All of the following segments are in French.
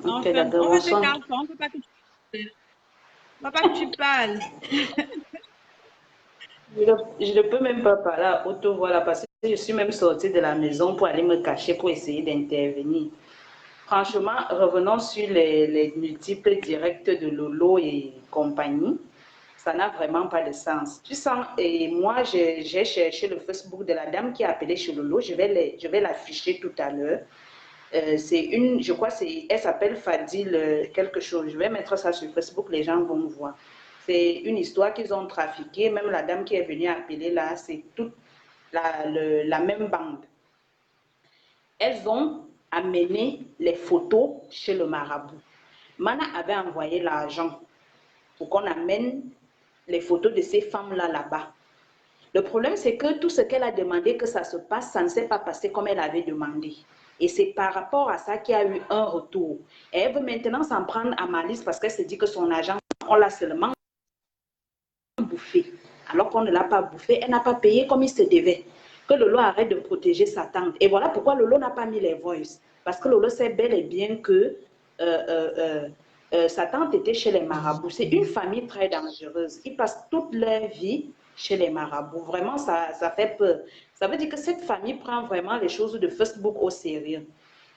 Écoute, Enfin, on d'abord, veut te garder, on ne veut pas que tu, on veut pas que tu parles. je ne peux même pas parler à haute voix là parce que je suis même sortie de la maison pour aller me cacher pour essayer d'intervenir. Franchement, revenons sur les multiples directs de Lolo et compagnie. Ça n'a vraiment pas de sens. Tu sens, et moi, j'ai cherché le Facebook de la dame qui a appelé chez Lolo. Je vais l'afficher tout à l'heure. C'est une, je crois, elle s'appelle Fadil quelque chose. Je vais mettre ça sur Facebook, les gens vont voir. C'est une histoire qu'ils ont trafiquée. Même la dame qui est venue appeler là, c'est toute la même bande. Elles ont amené les photos chez le marabout. Mana avait envoyé l'argent pour qu'on amène les photos de ces femmes-là là-bas. Le problème, c'est que tout ce qu'elle a demandé que ça se passe, ça ne s'est pas passé comme elle avait demandé. Et c'est par rapport à ça qu'il y a eu un retour. Et elle veut maintenant s'en prendre à malice parce qu'elle se dit que son agent, on l'a seulement bouffé. Alors qu'on ne l'a pas bouffé, elle n'a pas payé comme il se devait. Que Lolo arrête de protéger sa tante. Et voilà pourquoi Lolo n'a pas mis les voices. Parce que Lolo sait bel et bien que sa tante était chez les marabouts. C'est une famille très dangereuse. Ils passent toute leur vie chez les marabouts. Vraiment, ça fait peur. Ça veut dire que cette famille prend vraiment les choses de Facebook au sérieux.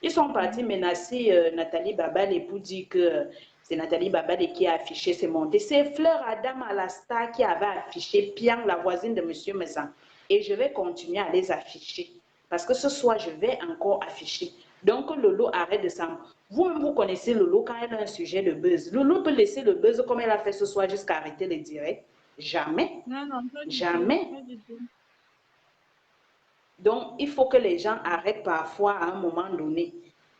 Ils sont partis menacer Nathalie Babal et pour dire que c'est Nathalie Babal qui a affiché ses montées. C'est Fleur Adam Alasta qui avait affiché Piang, la voisine de M. Mezan. Et je vais continuer à les afficher. Parce que ce soir, je vais encore afficher. Donc, Lolo arrête de s'en... Vous-même, vous connaissez Lolo quand elle a un sujet de buzz. Lolo peut laisser le buzz comme elle a fait ce soir jusqu'à arrêter les directs. Jamais. Non, non, pas du tout, Jamais. pas du tout. Donc, il faut que les gens arrêtent parfois à un moment donné.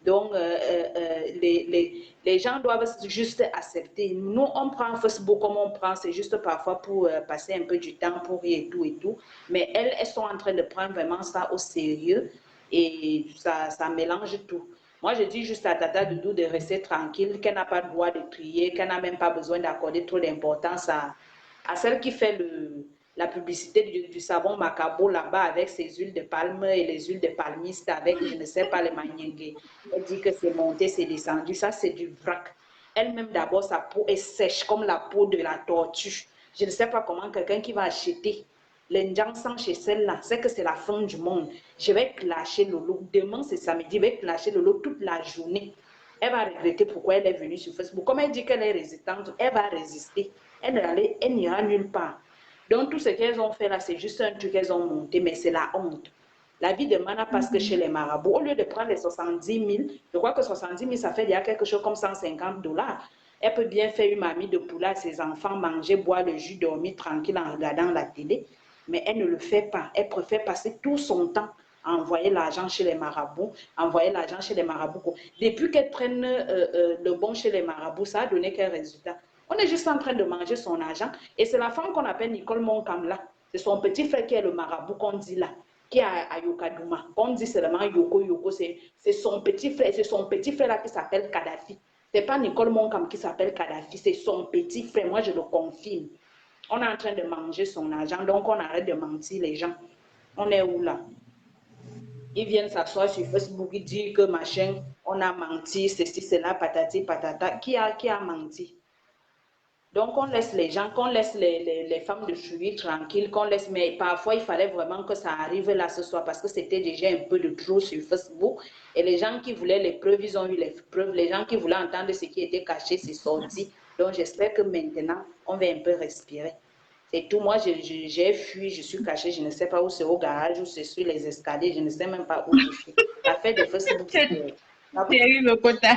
Donc, les gens doivent juste accepter. Nous, on prend Facebook comme on prend, c'est juste parfois pour passer un peu du temps pour rire et tout et tout. Mais elles sont en train de prendre vraiment ça au sérieux et ça mélange tout. Moi, je dis juste à Tata Doudou de rester tranquille, qu'elle n'a pas le droit de crier, qu'elle n'a même pas besoin d'accorder trop d'importance à celle qui fait la publicité du savon Macabo là-bas avec ses huiles de palme et les huiles de palmiste avec, je ne sais pas, les maniengues. Elle dit que c'est monté, c'est descendu. Ça, c'est du vrac. Elle-même, d'abord, sa peau est sèche comme la peau de la tortue. Je ne sais pas comment quelqu'un qui va acheter l'injection chez celle-là, c'est que c'est la fin du monde. Je vais clasher Lolo. Demain, c'est samedi, je vais clasher Lolo toute la journée. Elle va regretter pourquoi elle est venue sur Facebook. Comme elle dit qu'elle est résistante, elle va résister. Elle n'ira nulle part. Donc, tout ce qu'elles ont fait là, c'est juste un truc qu'elles ont monté, mais c'est la honte. La vie de Mana parce que chez les marabouts, au lieu de prendre les 70 000, je crois que 70 000, ça fait déjà quelque chose comme 150 $. Elle peut bien faire une mamie de poulet à ses enfants, manger, boire le jus, dormir tranquille en regardant la télé, mais elle ne le fait pas. Elle préfère passer tout son temps à envoyer l'argent chez les marabouts, envoyer l'argent chez les marabouts. Depuis qu'elle prenne le bon chez les marabouts, ça a donné quel résultat? On est juste en train de manger son argent. Et c'est la femme qu'on appelle Nicole Monkamla. C'est son petit frère qui est le marabout qu'on dit là, qui est à Yokadouma. On dit seulement Yoko Yoko. C'est son petit frère. C'est son petit frère là qui s'appelle Kadhafi. C'est pas Nicole Monkam qui s'appelle Kadhafi. C'est son petit frère. Moi, je le confirme. On est en train de manger son argent. Donc, on arrête de mentir les gens. On est où là? Ils viennent s'asseoir sur Facebook, ils disent que machin, on a menti, ceci, cela, patati, patata. Qui a menti? Donc, on laisse les gens, qu'on laisse les femmes de fruits tranquilles, qu'on laisse, mais parfois, il fallait vraiment que ça arrive là ce soir parce que c'était déjà un peu de trop sur Facebook. Et les gens qui voulaient les preuves, ils ont eu les preuves. Les gens qui voulaient entendre ce qui était caché, c'est sorti. Donc, j'espère que maintenant, on va un peu respirer. C'est tout. Moi, j'ai fui, je suis cachée, je ne sais pas où c'est au garage, où c'est sur les escaliers, je ne sais même pas où je suis. L'affaire de Facebook, C'est c'est... terrible, Kota.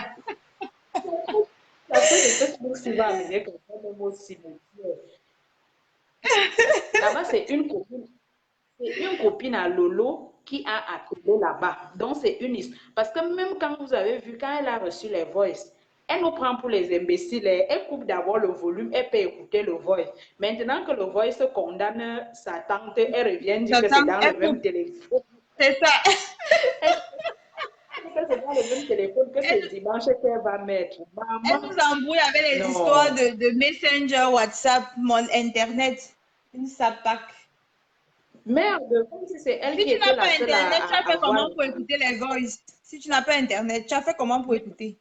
L'affaire de Facebook, c'est va amener quelqu'un même au cimetière. Là-bas, c'est une copine à Lolo qui a appelé là-bas. Donc, c'est une histoire. Parce que même quand vous avez vu, quand elle a reçu les voices, elle nous prend pour les imbéciles. Elle coupe d'abord le volume, elle peut écouter le voice. Maintenant que le voice condamne sa tante, elle revient dire que c'est J'attends, dans le même écoute, téléphone. c'est ça. Elle dit que c'est dans le même téléphone que c'est Elle, dimanche qu'elle va mettre. elle Maman, nous embrouille avec les histoires non. de Messenger, WhatsApp, mon Internet. Une sapac. Merde, comme si c'est elle Si qui tu était n'as la pas seule Internet, tu as à fait voir comment les pour écouter les voices? Si tu n'as pas Internet, tu as fait comment pour écouter?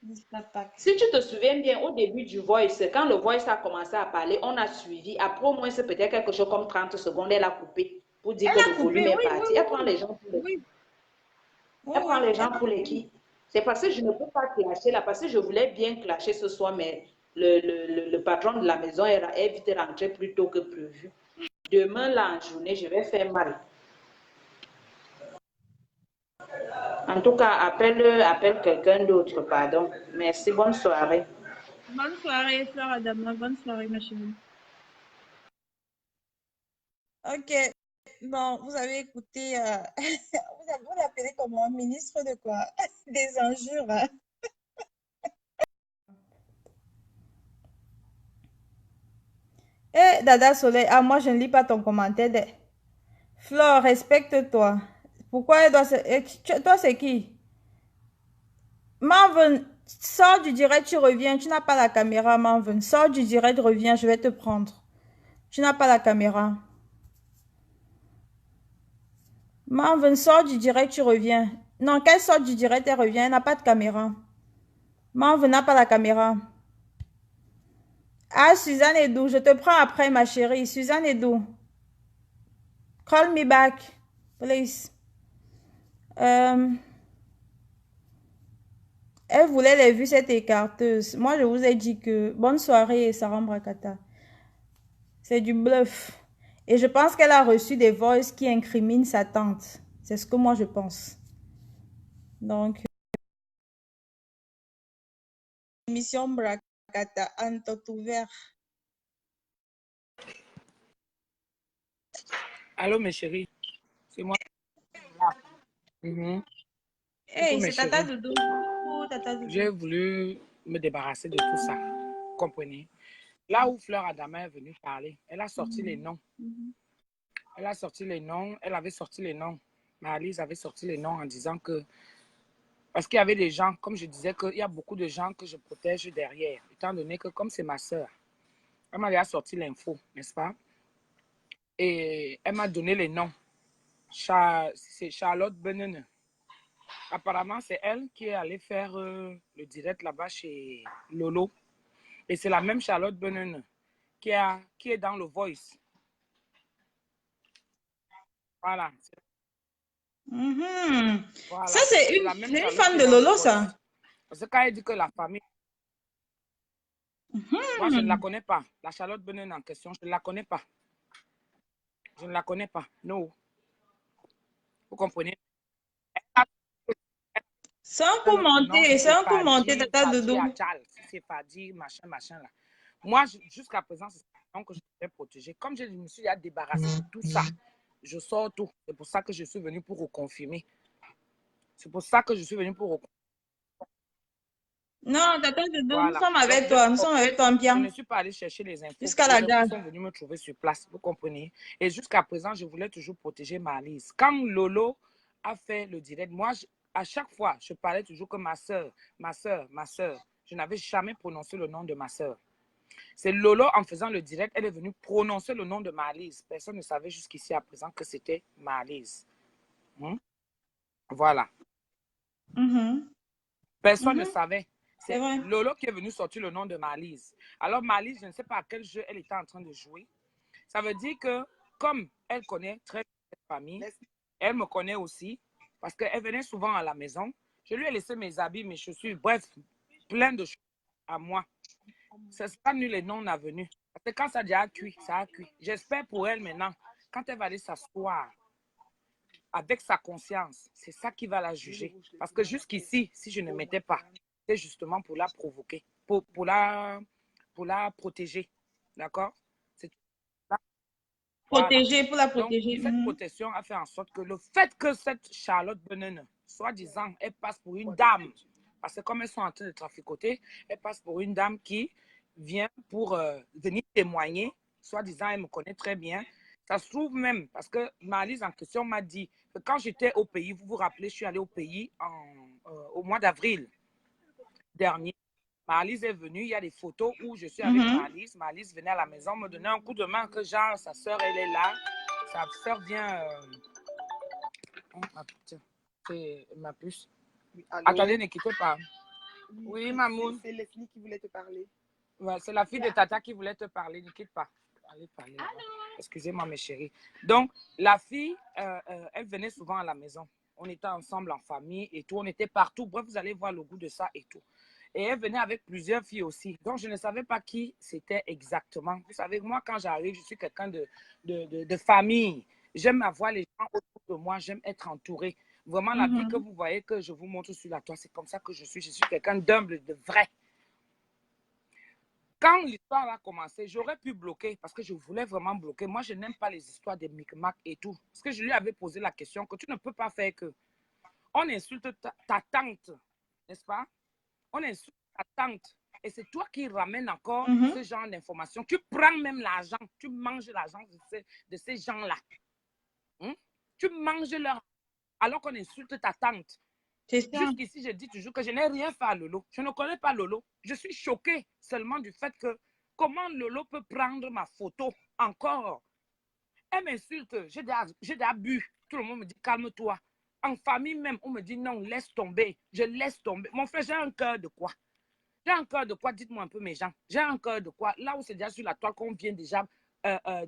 Insta pack. Si tu te souviens bien, au début du voice, quand le voice a commencé à parler, on a suivi. Après, au moins, c'est peut-être quelque chose comme 30 secondes, elle a coupé pour dire Elle que le a coupé, volume est oui, oui, parti. oui, Elle prend les gens pour les oui, oui, Elle prend oui, les elle gens a pour les coupé. qui? C'est parce que je ne peux pas clasher là, parce que je voulais bien clasher ce soir, mais le patron de la maison est vite rentré plus tôt que prévu. Demain, là, en journée, je vais faire mal. En tout cas, appelle quelqu'un d'autre, pardon. Merci, bonne soirée. Bonne soirée, Fleur Adama. Bonne soirée, ma chérie. Ok. Bon, vous avez écouté, vous l'appelez comment? Ministre de quoi? Des injures, hein? Eh, Dada Soleil, ah, moi je ne lis pas ton commentaire. Flore, respecte-toi. Pourquoi elle doit se... Toi, c'est qui? Marvin, sors du direct, tu reviens. Tu n'as pas la caméra, Marvin. Sors du direct, reviens, je vais te prendre. Tu n'as pas la caméra. Marvin, sors du direct, tu reviens. Non, qu'elle sort du direct, elle revient. Elle n'a pas de caméra. Marvin n'a pas la caméra. Ah, Suzanne Edou, je te prends après, ma chérie. Suzanne Edou. Call me back, please. Elle voulait les vues, cette écarteuse. Moi, je vous ai dit que bonne soirée, Sarah Brakata. C'est du bluff. Et je pense qu'elle a reçu des voices qui incriminent sa tante. C'est ce que moi, je pense. Donc, émission Brakata, Antot ouvert. Allô, mes chéris, c'est moi. Mhm. Coucou, Hey, mes c'est Tata chéris. Doudou. Oh, Tata J'ai Doudou. voulu me débarrasser de tout ça. Vous comprenez? Là où Fleur Adama est venue parler, elle a sorti les noms. Elle a sorti les noms. Elle avait sorti les noms. Maryse avait sorti les noms en disant que... Parce qu'il y avait des gens, comme je disais, qu'il y a beaucoup de gens que je protège derrière. Étant donné que comme c'est ma soeur, elle m'avait sorti l'info, n'est-ce pas? Et elle m'a donné les noms. C'est Charlotte Benene. Apparemment, c'est elle qui est allée faire le direct là-bas chez Lolo. Et c'est la même Charlotte Benene qui est dans le Voice. Voilà. Ça, Voilà. c'est C'est la même une Charlotte qui fan est de dans le Lolo, Voice. ça. Parce que quand elle dit que la famille... Moi, je ne la connais pas. La Charlotte Benene en question, je ne la connais pas. Je ne la connais pas. Non. Vous comprenez? Sans Un autre nom, commenter, c'est sans commenter, Fadi, Tata Fadi Doudou. Achal. C'est Fadi, machin, machin là. Moi, jusqu'à présent, c'est ce nom que je vais protéger. Comme je me suis débarrassée de tout ça, je sors tout. C'est pour ça que je suis venue pour reconfirmer. C'est pour ça que je suis venue pour reconfirmer. Non, Tata Doudou, nous Voilà. sommes Donc, avec toi. Nous sommes avec toi je ne bien. suis pas allée chercher les infos. Jusqu'à la Les infos gare. sont venues me trouver sur place. Vous comprenez? Et jusqu'à présent, je voulais toujours protéger ma liste. Quand Lolo a fait le direct, moi, à chaque fois, je parlais toujours que ma soeur, ma soeur, ma soeur. Je n'avais jamais prononcé le nom de ma soeur. C'est Lolo, en faisant le direct, elle est venue prononcer le nom de Marlise. Personne ne savait jusqu'ici à présent que c'était Marlise. Voilà. Personne ne savait. C'est C'est vrai. Lolo qui est venu sortir le nom de Marlise. Alors Marlise, je ne sais pas à quel jeu elle était en train de jouer. Ça veut dire que comme elle connaît très bien cette famille, elle me connaît aussi parce qu'elle venait souvent à la maison. Je lui ai laissé mes habits, mes chaussures, bref, plein de choses à moi. Ce n'est pas nul et non avenu. Parce que quand ça a déjà cuit, ça a cuit. J'espère pour elle maintenant, quand elle va aller s'asseoir avec sa conscience, c'est ça qui va la juger. Parce que jusqu'ici, si je ne m'étais pas, c'est justement pour la provoquer, pour la protéger. D'accord? Voilà. Protéger, pour la Donc, protéger. cette protection a fait en sorte que le fait que cette Charlotte Benene, soi-disant, elle passe pour une dame, parce que comme elles sont en train de traficoter, elle passe pour une dame qui vient pour venir témoigner, soi-disant, elle me connaît très bien. Ça se trouve même, parce que Marlise en question m'a dit que quand j'étais au pays, vous vous rappelez, je suis allée au pays au mois d'avril dernier. Marlise est venue, il y a des photos où je suis avec Marlise. Marlise venait à la maison, me donnait un coup de main que genre, sa soeur, elle est là. Sa soeur vient... Oh, tiens, c'est ma puce. Allô? Attendez, ne quittez pas. Oui, Mamoun. C'est Leslie qui voulait te parler. Ouais, c'est la fille de Tata qui voulait te parler. Ne quitte pas. Allez parler. Excusez-moi, mes chéris. Donc, la fille, elle venait souvent à la maison. On était ensemble en famille et tout. On était partout. Bref, vous allez voir le goût de ça et tout. Et elle venait avec plusieurs filles aussi. Donc, je ne savais pas qui c'était exactement. Vous savez, moi, quand j'arrive, je suis quelqu'un de famille. J'aime avoir les gens autour de moi. J'aime être entourée. Vraiment, la vie que vous voyez, que je vous montre sur la toile, c'est comme ça que je suis. Je suis quelqu'un d'humble, de vrai. Quand l'histoire a commencé, j'aurais pu bloquer parce que je voulais vraiment bloquer. Moi, je n'aime pas les histoires des micmacs et tout. Parce que je lui avais posé la question que tu ne peux pas faire que on insulte ta tante, n'est-ce pas? On insulte ta tante. Et c'est toi qui ramènes encore ce genre d'informations. Tu prends même l'argent, tu manges l'argent de ces gens-là. Tu manges leur... alors qu'on insulte ta tante. Jusqu'ici, je dis toujours que je n'ai rien fait à Lolo. Je ne connais pas Lolo. Je suis choquée seulement du fait que comment Lolo peut prendre ma photo encore. Elle m'insulte. J'ai déjà bu. Tout le monde me dit calme-toi. En famille même, on me dit non, laisse tomber. Je laisse tomber. Mon frère, j'ai un cœur de quoi? J'ai un cœur de quoi? Dites-moi un peu, mes gens. J'ai un cœur de quoi? Là où c'est déjà sur la toile qu'on vient déjà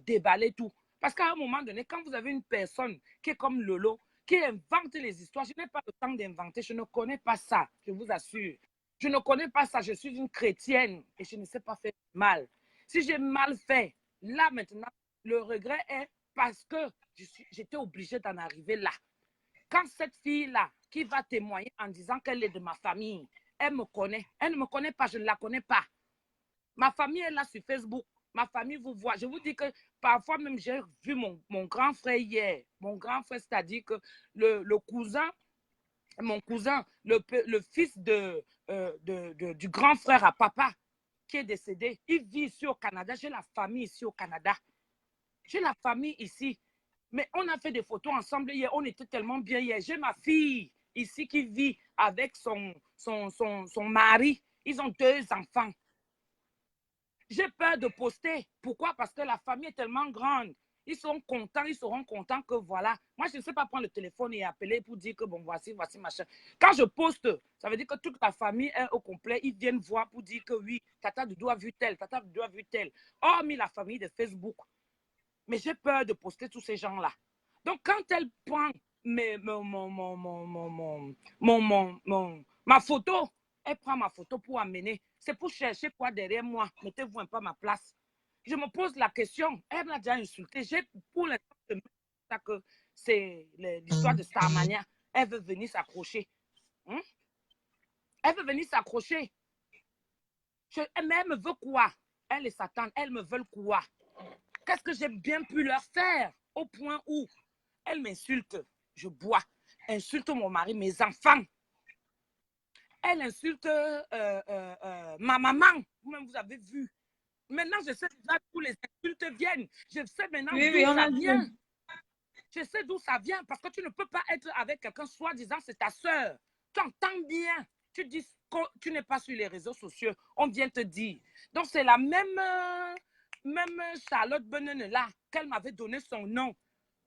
déballer tout. Parce qu'à un moment donné, quand vous avez une personne qui est comme Lolo, qui invente les histoires, je n'ai pas le temps d'inventer. Je ne connais pas ça, je vous assure. Je ne connais pas ça. Je suis une chrétienne et je ne sais pas faire mal. Si j'ai mal fait, là maintenant, le regret est parce que j'étais obligée d'en arriver là. Quand cette fille-là, qui va témoigner en disant qu'elle est de ma famille, elle me connaît. Elle ne me connaît pas, je ne la connais pas. Ma famille est là sur Facebook. Ma famille vous voit. Je vous dis que parfois même, j'ai vu mon grand frère hier. Mon grand frère, c'est-à-dire que le cousin, mon cousin, le fils du grand frère à papa qui est décédé, il vit ici au Canada. J'ai la famille ici au Canada. J'ai la famille ici. Mais on a fait des photos ensemble hier. On était tellement bien hier. J'ai ma fille ici qui vit avec son mari. Ils ont 2 enfants. J'ai peur de poster. Pourquoi? Parce que la famille est tellement grande. Ils sont contents, ils seront contents que voilà. Moi, je ne sais pas prendre le téléphone et appeler pour dire que bon, voici, machin. Quand je poste, ça veut dire que toute la famille est au complet. Ils viennent voir pour dire que oui, Tata Doudou a vu tel, Tata Doudou a vu tel. Hormis la famille de Facebook. Mais j'ai peur de poster tous ces gens-là. Donc, quand elle prend ma photo, elle prend ma photo pour amener. C'est pour chercher quoi derrière moi. Mettez-vous un peu à ma place. Je me pose la question. Elle m'a déjà insulté. Pour l'instant, que c'est l'histoire de Starmania. Elle veut venir s'accrocher. Elle veut venir s'accrocher. Mais elle me veut quoi? Elle et Satan, elles me veulent quoi? Qu'est-ce que j'ai bien pu leur faire au point où elle m'insulte, je bois, insulte mon mari, mes enfants. Elle insulte ma maman. Vous-même, vous avez vu. Maintenant, je sais déjà d'où les insultes viennent. Je sais maintenant d'où ça vient. Je sais d'où ça vient parce que tu ne peux pas être avec quelqu'un soi-disant c'est ta soeur. Tu entends bien. Tu dis que tu n'es pas sur les réseaux sociaux. On vient te dire. Donc, c'est la même Charlotte Benene là qu'elle m'avait donné son nom.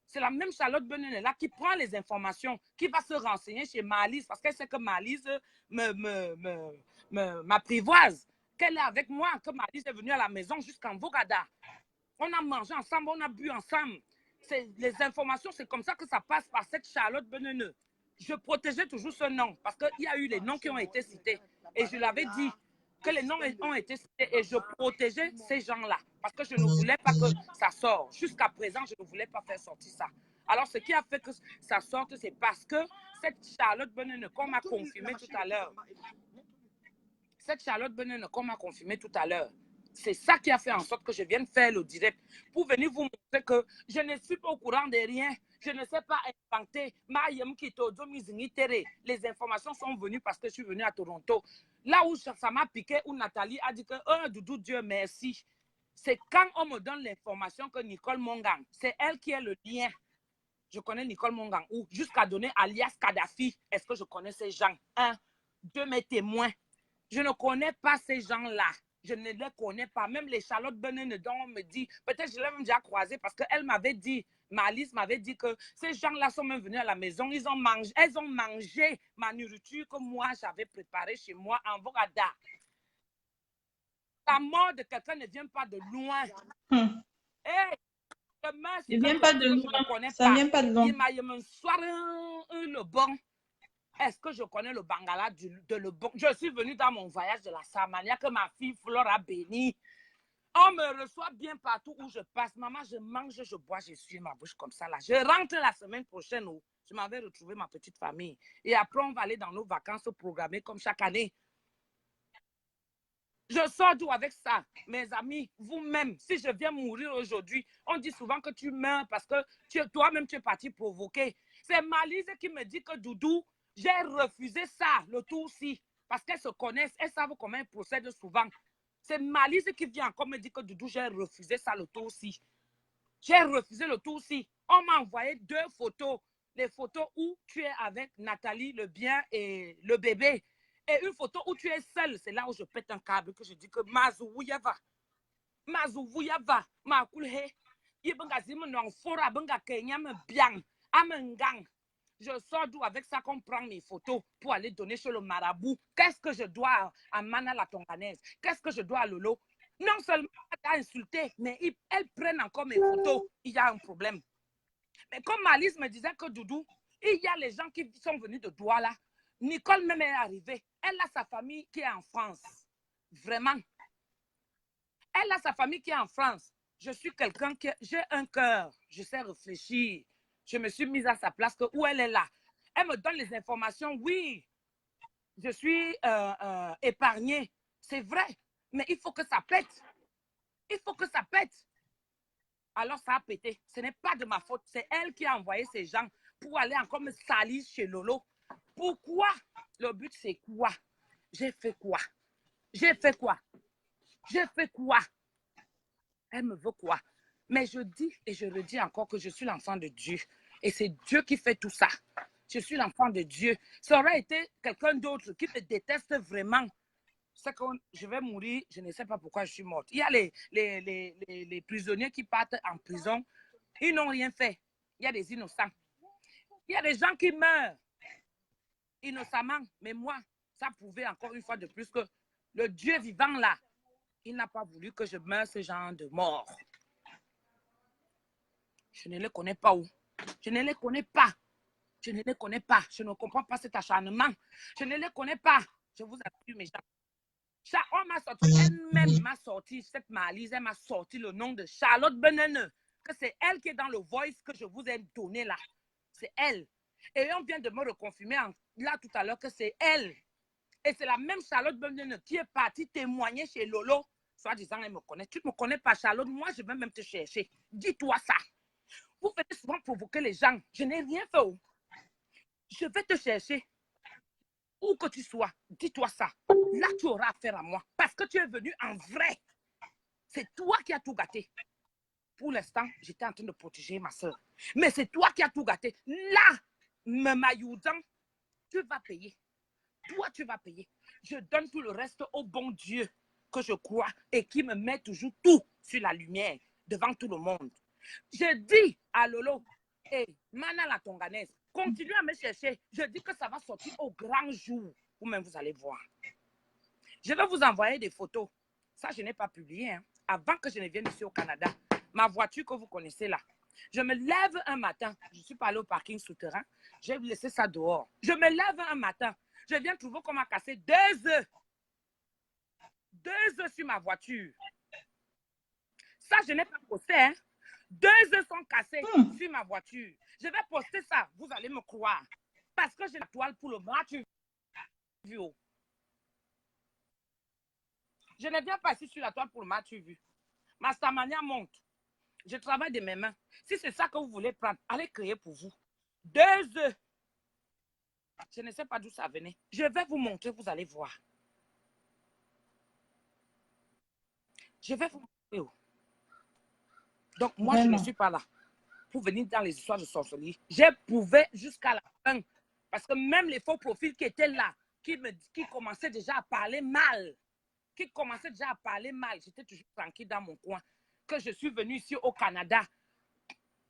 C'est la même Charlotte Benene là qui prend les informations, qui va se renseigner chez Marlise parce qu'elle sait que Marlise m'apprivoise, qu'elle est avec moi, que Marlise est venue à la maison jusqu'en Vogada. On a mangé ensemble, on a bu ensemble. Les informations, c'est comme ça que ça passe par cette Charlotte Benene. Je protégeais toujours ce nom parce qu'il y a eu les noms qui ont été cités. Et je l'avais dit que les noms ont été cités et je protégeais ces gens-là parce que je ne voulais pas que ça sorte. Jusqu'à présent, je ne voulais pas faire sortir ça. Alors, ce qui a fait que ça sorte, c'est parce que cette Charlotte Benene, qu'on m'a confirmé tout à l'heure, c'est ça qui a fait en sorte que je vienne faire le direct pour venir vous montrer que je ne suis pas au courant de rien. Je ne sais pas inventer. Les informations sont venues parce que je suis venue à Toronto. Là où ça m'a piqué, où Nathalie a dit que oh, Doudou, Dieu merci. C'est quand on me donne l'information que Nicole Mongang, c'est elle qui est le lien. Je connais Nicole Mongang, ou jusqu'à donner alias Kadhafi. Est-ce que je connais ces gens? 1, 2, mes témoins. Je ne connais pas ces gens-là. Je ne les connais pas. Même les Charlotte Benene dont on me dit, peut-être je l'ai même déjà croisé parce qu'elle m'avait dit, Malice m'avait dit que ces gens-là sont même venus à la maison, elles ont mangé ma nourriture que moi j'avais préparée chez moi en Vorada. La mort de quelqu'un ne vient pas de loin. Hey, demain, ne vient pas de loin. Ça ne vient pas de loin. Le bon. Est-ce que je connais le Bangala de le bon? Je suis venue dans mon voyage de la Samania que ma fille Flore a béni. On me reçoit bien partout où je passe. Maman, je mange, je bois, je suis ma bouche comme ça là. Je rentre la semaine prochaine où je m'avais retrouvé ma petite famille. Et après, on va aller dans nos vacances programmées comme chaque année. Je sors d'où avec ça, mes amis, vous-même, si je viens mourir aujourd'hui, on dit souvent que tu meurs parce que toi-même, tu es parti provoquer. C'est Malise qui me dit que Doudou, j'ai refusé ça, le tout-ci, parce qu'elles se connaissent, elles savent comment elles procèdent souvent. C'est Malise qui vient encore me dire que Doudou, j'ai refusé ça, le tout-ci. J'ai refusé le tout-ci. On m'a envoyé 2 photos, les photos où tu es avec Nathalie, le bien et le bébé. Et une photo où tu es seule, c'est là où je pète un câble, que je dis que Mazououyava, Mazououyava, Makoulhe, Yibangazim non fora, Banga Kenyam bien, Amengang. Je sors d'où avec ça qu'on prend mes photos pour aller donner chez le marabout. Qu'est-ce que je dois à Mana la Tonganaise? Qu'est-ce que je dois à Lolo? Non seulement elle a insulté, mais elles prennent encore mes photos. Il y a un problème. Mais comme Malice me disait que Doudou, il y a les gens qui sont venus de Douala. Nicole même est arrivée. Elle a sa famille qui est en France. Vraiment. Elle a sa famille qui est en France. Je suis quelqu'un qui... J'ai un cœur. Je sais réfléchir. Je me suis mise à sa place que où elle est là. Elle me donne les informations. Oui, je suis épargnée. C'est vrai. Mais il faut que ça pète. Il faut que ça pète. Alors ça a pété. Ce n'est pas de ma faute. C'est elle qui a envoyé ces gens pour aller encore me salir chez Lolo. Pourquoi? Le but, c'est quoi? J'ai fait quoi? J'ai fait quoi? J'ai fait quoi? Elle me veut quoi? Mais je dis et je le dis encore que je suis l'enfant de Dieu. Et c'est Dieu qui fait tout ça. Je suis l'enfant de Dieu. Ça aurait été quelqu'un d'autre qui me déteste vraiment. C'est que je vais mourir, je ne sais pas pourquoi je suis morte. Il y a les prisonniers qui partent en prison. Ils n'ont rien fait. Il y a des innocents. Il y a des gens qui meurent innocemment. Mais moi, ça prouvait encore une fois de plus que le Dieu vivant là, il n'a pas voulu que je meure ce genre de mort. Je ne les connais pas où. Je ne les connais pas. Je ne les connais pas. Je ne comprends pas cet acharnement. Je ne les connais pas. Je vous assure, mes gens. On m'a sorti, elle-même m'a sorti, cette Malise, elle m'a sorti le nom de Charlotte Benene. Que c'est elle qui est dans le voice que je vous ai donné là. C'est elle. Et on vient de me reconfirmer là tout à l'heure que c'est elle. Et c'est la même Charlotte Benene qui est partie témoigner chez Lolo. Soit disant, elle me connaît. Tu ne me connais pas, Charlotte. Moi, je vais même te chercher. Dis-toi ça. Vous faites souvent provoquer les gens. Je n'ai rien fait. Je vais te chercher. Où que tu sois, dis-toi ça. Là, tu auras affaire à moi. Parce que tu es venu en vrai. C'est toi qui as tout gâté. Pour l'instant, j'étais en train de protéger ma soeur. Mais c'est toi qui as tout gâté. Là, me mailloudant, tu vas payer. Toi, tu vas payer. Je donne tout le reste au bon Dieu que je crois et qui me met toujours tout sur la lumière devant tout le monde. Je dis à Lolo, hey, Mana la Tonganaise, continue à me chercher. Je dis que ça va sortir au grand jour. Vous-même, vous allez voir. Je vais vous envoyer des photos. Ça, je n'ai pas publié. Hein. Avant que je ne vienne ici au Canada, ma voiture que vous connaissez là. Je me lève un matin. Je suis pas allée au parking souterrain. J'ai laissé ça dehors. Je me lève un matin. Je viens trouver qu'on m'a cassé 2 œufs. 2 œufs sur ma voiture. Ça, je n'ai pas posté. Hein. 2 œufs sont cassés sur ma voiture. Je vais poster ça. Vous allez me croire. Parce que j'ai la toile pour le match. Je ne viens pas ici sur la toile pour le match vu. Ma stamania monte. Je travaille de mes mains. Si c'est ça que vous voulez prendre, allez créer pour vous. 2 œufs. Je ne sais pas d'où ça venait. Je vais vous montrer, vous allez voir. Je vais vous montrer. Donc, moi, je ne suis pas là pour venir dans les histoires de sorcellerie. J'ai prouvé jusqu'à la fin. Parce que même les faux profils qui étaient là, qui commençaient déjà à parler mal, j'étais toujours tranquille dans mon coin. Que je suis venue ici au Canada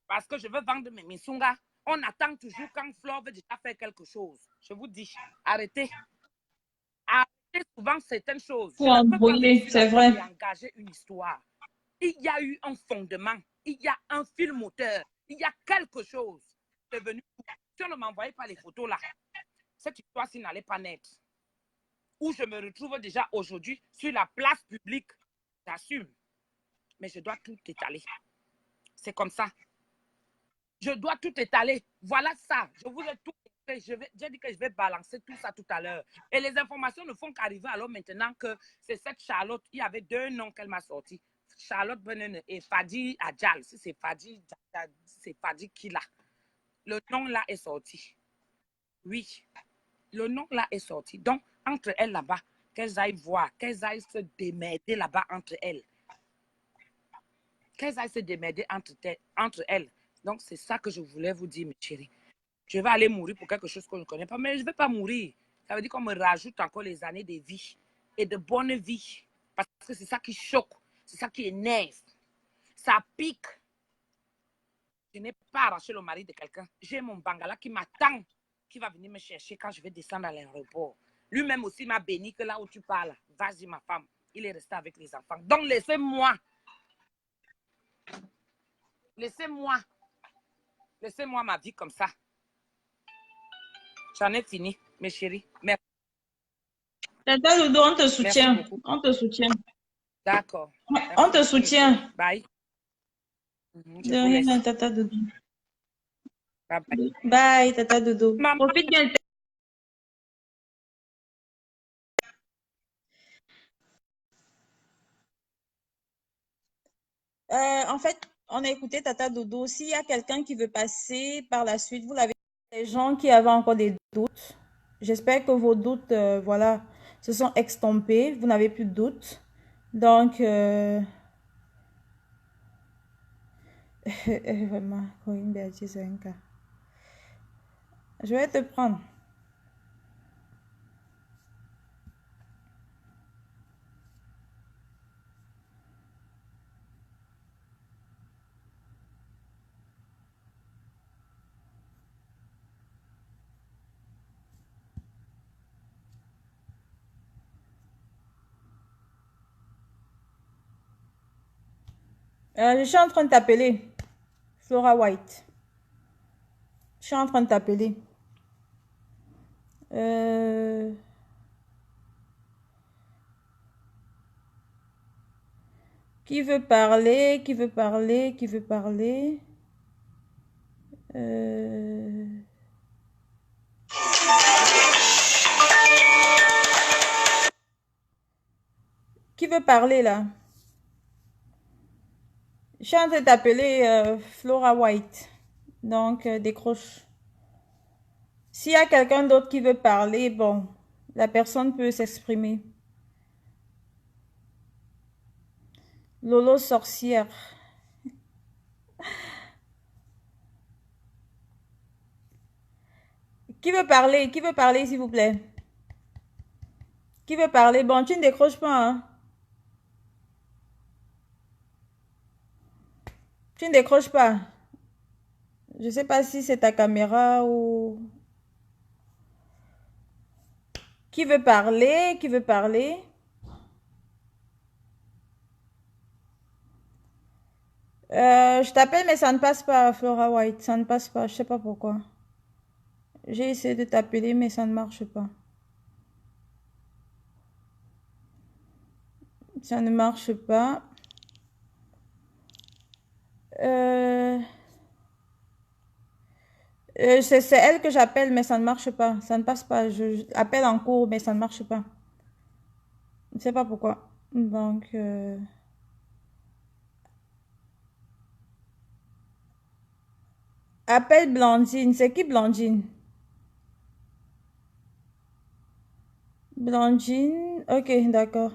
Parce que je veux vendre mes Missunga. On attend toujours quand Flore veut déjà faire quelque chose. Je vous dis, arrêtez. Arrêtez souvent certaines choses. Je Pour ne peux pas venir embrouiller, sur c'est la table et vrai. engager une histoire. Il y a eu un fondement. Il y a un fil moteur. Il y a quelque chose. C'est venu. Si on ne m'envoyait pas les photos là, cette histoire-ci n'allait pas naître. Où je me retrouve déjà aujourd'hui sur la place publique. J'assume. Mais je dois tout étaler. C'est comme ça. Je dois tout étaler. Voilà ça. Je vous ai tout étalé. J'ai dit que je vais balancer tout ça tout à l'heure. Et les informations ne font qu'arriver alors maintenant que c'est cette Charlotte. Il y avait 2 noms qu'elle m'a sortis. Charlotte Benen et Fadi Adjal. Si c'est Fadi qui là. Le nom là est sorti. Oui. Le nom là est sorti. Donc, entre elles là-bas, qu'elles aillent voir, qu'elles aillent se démerder là-bas entre elles. Qu'elles aillent se démerder entre elles. Donc, c'est ça que je voulais vous dire, mes chéris. Je vais aller mourir pour quelque chose que je ne connais pas, mais je ne vais pas mourir. Ça veut dire qu'on me rajoute encore les années de vie et de bonne vie. Parce que c'est ça qui choque, c'est ça qui énerve. Ça pique. Je n'ai pas arraché le mari de quelqu'un. J'ai mon bangala qui m'attend, qui va venir me chercher quand je vais descendre à l'aéroport. Lui-même aussi m'a béni que là où tu parles, vas-y ma femme, il est resté avec les enfants. Donc laissez-moi. Laissez-moi. Laissez-moi ma vie comme ça. J'en ai fini, mes chéris. Merci. Tata Dodo, on te Merci soutient. beaucoup. On te soutient. D'accord. On te soutient. Bye. Je De vous laisse. rien, Tata Dodo. Bye bye. Bye, Tata Dodo. Maman. Profite bien. En fait, on a écouté Tata Dodo. S'il y a quelqu'un qui veut passer par la suite, vous l'avez. Les gens qui avaient encore des doutes, j'espère que vos doutes, voilà, se sont extompés. Vous n'avez plus de doutes. Donc, vraiment, Corinne Béatrice Enka. Je vais te prendre. Je suis en train de t'appeler. Flora White. Je suis en train de t'appeler. Qui veut parler? Qui veut parler? Qui veut parler? Qui veut parler là? Je suis en train de t'appeler Flora White. Donc, décroche. S'il y a quelqu'un d'autre qui veut parler, bon, la personne peut s'exprimer. Lolo sorcière. Qui veut parler? Qui veut parler, s'il vous plaît? Qui veut parler? Bon, tu ne décroches pas, hein? Tu ne décroches pas. Je ne sais pas si c'est ta caméra ou... Qui veut parler? Qui veut parler? Je t'appelle, mais ça ne passe pas, Flora White. Ça ne passe pas. Je ne sais pas pourquoi. J'ai essayé de t'appeler, mais ça ne marche pas. Ça ne marche pas. C'est elle que j'appelle, mais ça ne marche pas. Ça ne passe pas. Je appelle en cours, mais ça ne marche pas. Je ne sais pas pourquoi. Donc... Appelle Blandine. C'est qui Blandine? Blandine. Ok, d'accord.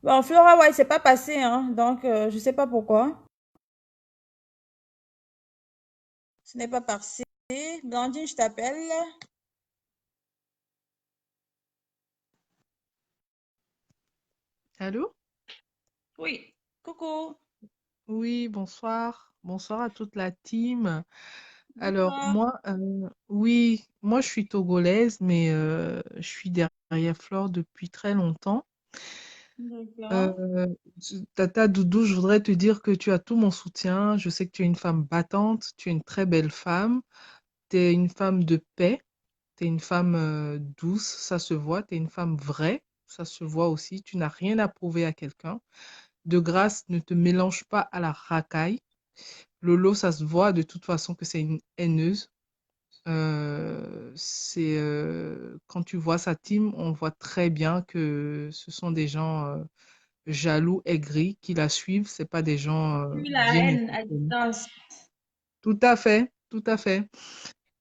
Bon, Flora White, c'est pas passé, hein. Donc, je sais pas pourquoi. Ce n'est pas passé. Blandine, je t'appelle. Allô? Oui. Coucou. Oui, bonsoir. Bonsoir à toute la team. Alors, Bonsoir. moi, oui, moi, je suis togolaise, mais je suis derrière Flore depuis très longtemps. D'accord. Euh, Tata Doudou, je voudrais te dire que tu as tout mon soutien. Je sais que tu es une femme battante, tu es une très belle femme, tu es une femme de paix, tu es une femme douce, ça se voit, tu es une femme vraie, ça se voit aussi. Tu n'as rien à prouver à quelqu'un. De grâce, ne te mélange pas à la racaille. Lolo, ça se voit de toute façon que c'est une haineuse. Quand tu vois sa team, on voit très bien que ce sont des gens jaloux, aigris, qui la suivent. C'est pas des gens Puis la bien haine à intentionnés. distance. Tout à fait, tout à fait.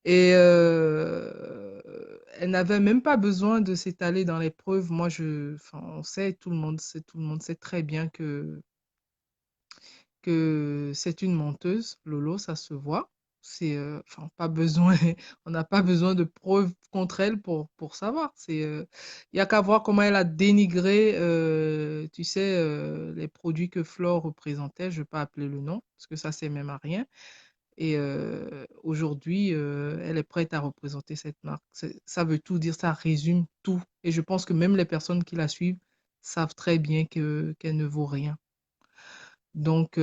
Et elle n'avait même pas besoin de s'étaler dans les preuves. Enfin, on sait, tout le monde sait très bien que c'est une menteuse. Lolo, ça se voit. Enfin, pas besoin, on n'a pas besoin de preuves contre elle pour savoir. Il y a qu'à voir comment elle a dénigré, tu sais, les produits que Flore représentait. Je ne vais pas appeler le nom, parce que ça, c'est même à rien. Et aujourd'hui, elle est prête à représenter cette marque. Ça veut tout dire, ça résume tout. Et je pense que même les personnes qui la suivent savent très bien qu'elle ne vaut rien. Donc,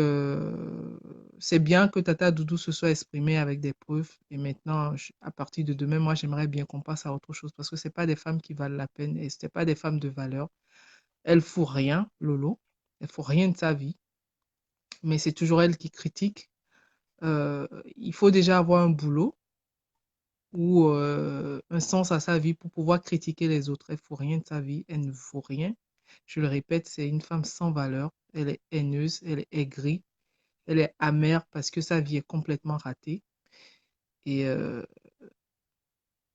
c'est bien que Tata Doudou se soit exprimée avec des preuves. Et maintenant, à partir de demain, moi, j'aimerais bien qu'on passe à autre chose parce que ce pas des femmes qui valent la peine et ce pas des femmes de valeur. Elle ne fout rien, Lolo. Elle ne fout rien de sa vie. Mais c'est toujours elle qui critique. Il faut déjà avoir un boulot ou un sens à sa vie pour pouvoir critiquer les autres. Elle ne fout rien de sa vie. Elle ne vaut rien. Je le répète, c'est une femme sans valeur. Elle est haineuse, elle est aigrie. Elle est amère parce que sa vie est complètement ratée. Et,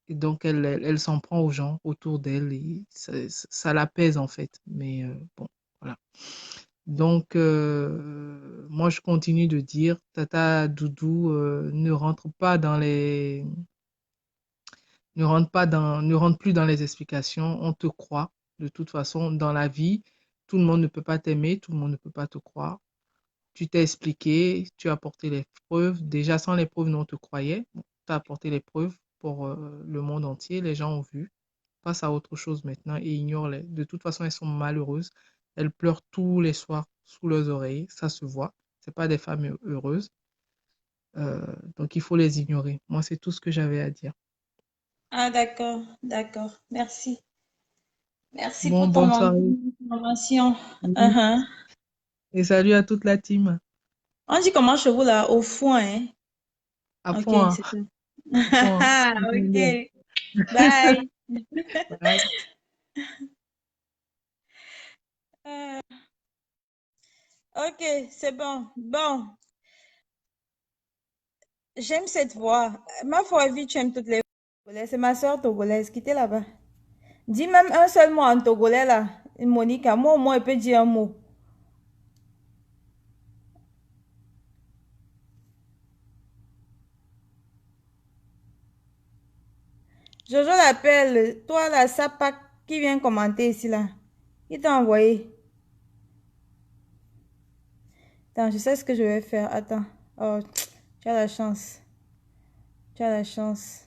et donc, elle s'en prend aux gens autour d'elle et ça l'apaise en fait. Mais bon, voilà. Donc, moi, je continue de dire, Tata Doudou ne rentre plus dans les explications. On te croit. De toute façon, dans la vie, tout le monde ne peut pas t'aimer, tout le monde ne peut pas te croire. Tu t'es expliqué, tu as apporté les preuves. Déjà, sans les preuves, nous, on te croyait. Bon, tu as apporté les preuves pour le monde entier. Les gens ont vu. Passe à autre chose maintenant et ignore-les. De toute façon, elles sont malheureuses. Elles pleurent tous les soirs sous leurs oreilles. Ça se voit. C'est pas des femmes heureuses. Donc, il faut les ignorer. Moi, c'est tout ce que j'avais à dire. Ah, d'accord, d'accord. Merci. Merci Bon, pour bonne ton soirée. information. Oui. Uh-huh. Et salut à toute la team. On dit comment chez vous là, au foin, hein? À Ok, point. c'est tout. À point. Ok, bye. Bye. Euh, ok, c'est bon. Bon, j'aime cette voix. Ma foi, vie, tu aimes toutes les Togolaises. C'est ma soeur togolaise qui était là-bas. Dis même un seul mot en togolais là. Monica, moi au moins, elle peut dire un mot. Jojo l'appelle. Toi là, Sapa qui vient commenter ici là. Il t'a envoyé. Attends, je sais ce que je vais faire. Attends. Oh, tu as la chance. Tu as la chance.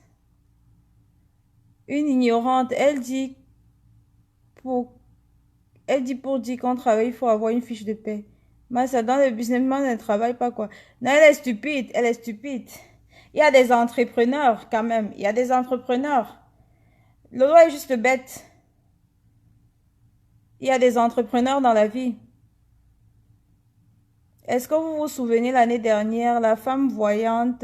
Une ignorante, pour, elle dit pour dire qu'on travaille, il faut avoir une fiche de paie. Mais ça, dans le businessman, elle ne travaille pas quoi. Non, elle est stupide, elle est stupide. Il y a des entrepreneurs quand même. Il y a des entrepreneurs. Lolo est juste bête. Il y a des entrepreneurs dans la vie. Est-ce que vous vous souvenez l'année dernière, la femme voyante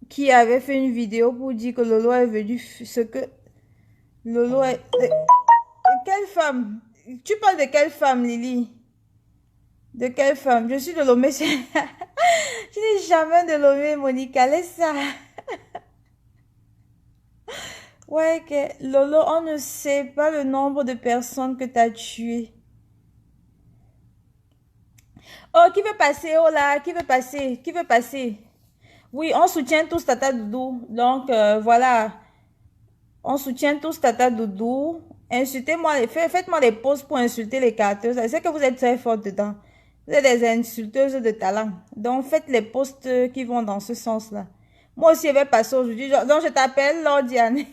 qui avait fait une vidéo pour dire que Lolo est venu, ce que Lolo est... Quelle femme? Tu parles de quelle femme, Lily? De quelle femme? Je suis de Lomé. Je n'ai jamais de Lomé, Monica. Laisse ça. Ouais, que Lolo, on ne sait pas le nombre de personnes que tu as tuées. Oh, qui veut passer? Oh là, qui veut passer? Qui veut passer? Oui, on soutient tous Tata Doudou. Donc, voilà. On soutient tous Tata Doudou. Insultez-moi, faites-moi des pauses pour insulter les carteurs. Je sais que vous êtes très forts dedans. Vous êtes des insulteuses de talent. Donc, faites les posts qui vont dans ce sens-là. Moi aussi, je vais passer aujourd'hui. Donc, je t'appelle Lordiane.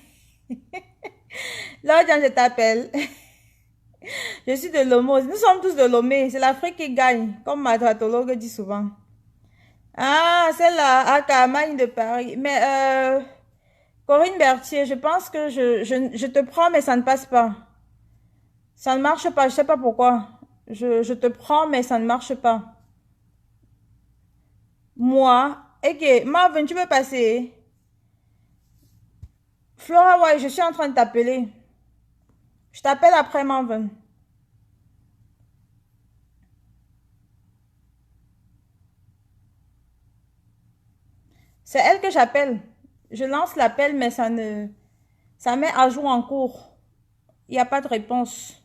Lordiane, je t'appelle. Je suis de Lomé. Nous sommes tous de Lomé. C'est l'Afrique qui gagne, comme ma dratologue dit souvent. Ah, celle-là, à Camagne de Paris. Mais, Corinne Berthier, je pense que je te prends, mais ça ne passe pas. Ça ne marche pas, je sais pas pourquoi. Je te prends, mais ça ne marche pas. Moi, ok, Marvin, tu peux passer. Flora, ouais, je suis en train de t'appeler. Je t'appelle après, Marvin. C'est elle que j'appelle. Je lance l'appel, mais ça ne... Ça met à jour en cours. Il n'y a pas de réponse.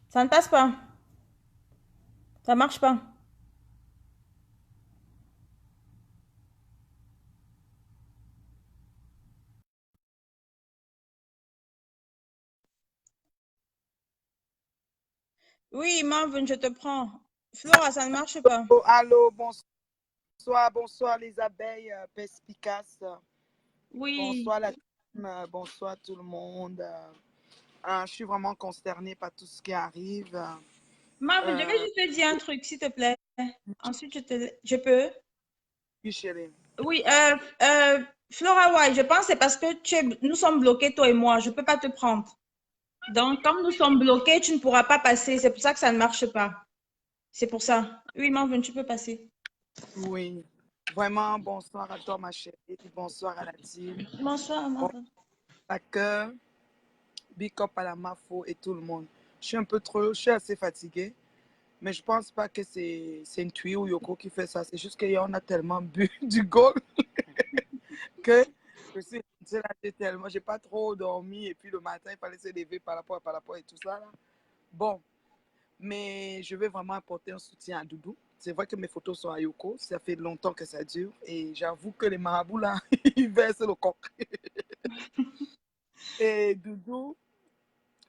Ça ne passe pas. Ça marche pas. Oui, Marvin, je te prends. Flora, ça ne marche pas. Oh, allô, bonsoir, bonsoir les abeilles perspicaces. Oui. Bonsoir la team, bonsoir tout le monde. Je suis vraiment consternée par tout ce qui arrive. Marvin, je vais juste te dire un truc, s'il te plaît. Ensuite, je peux. Oui, chérie. Oui, Flora White, je pense que c'est parce que nous sommes bloqués, toi et moi. Je ne peux pas te prendre. Donc, comme nous sommes bloqués, tu ne pourras pas passer. C'est pour ça que ça ne marche pas. C'est pour ça. Oui, Marvin, tu peux passer. Oui, vraiment, bonsoir à toi, ma chérie. Bonsoir à la team. Bonsoir, Bonsoir Marvin. à cœur, big up à la Mafo et tout le monde. Je suis assez fatiguée, mais je pense pas que c'est une tuile ou Yoko qui fait ça. C'est juste qu'on a tellement bu du gold que je suis là, tellement, j'ai pas trop dormi et puis le matin, il fallait se lever par rapport et tout ça là. Bon, mais je vais vraiment apporter un soutien à Doudou. C'est vrai que mes photos sont à Yoko, ça fait longtemps que ça dure et j'avoue que les marabouts là, ils versent le coq. Et Doudou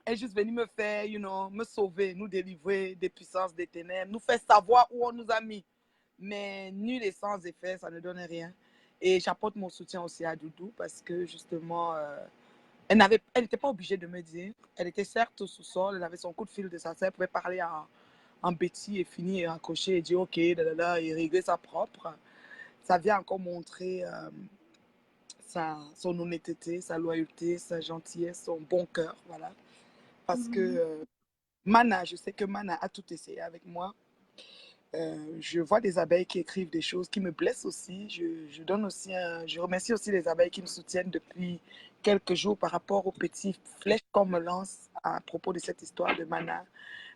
est juste venu me faire, me sauver, nous délivrer des puissances des ténèbres, nous faire savoir où on nous a mis. Mais nul et sans effet, ça ne donne rien. Et j'apporte mon soutien aussi à Doudou parce que justement, elle n'était pas obligée de me dire. Elle était certes au sous-sol, elle avait son coup de fil de sa sœur, elle pouvait parler en bêtise et finir et accrocher et dire ok, et régler sa propre. Ça vient encore montrer son honnêteté, sa loyauté, sa gentillesse, son bon cœur, voilà. Parce que Mana, je sais que Mana a tout essayé avec moi. Je vois des abeilles qui écrivent des choses qui me blessent aussi. Je remercie aussi les abeilles qui me soutiennent depuis quelques jours par rapport aux petites flèches qu'on me lance à propos de cette histoire de Mana.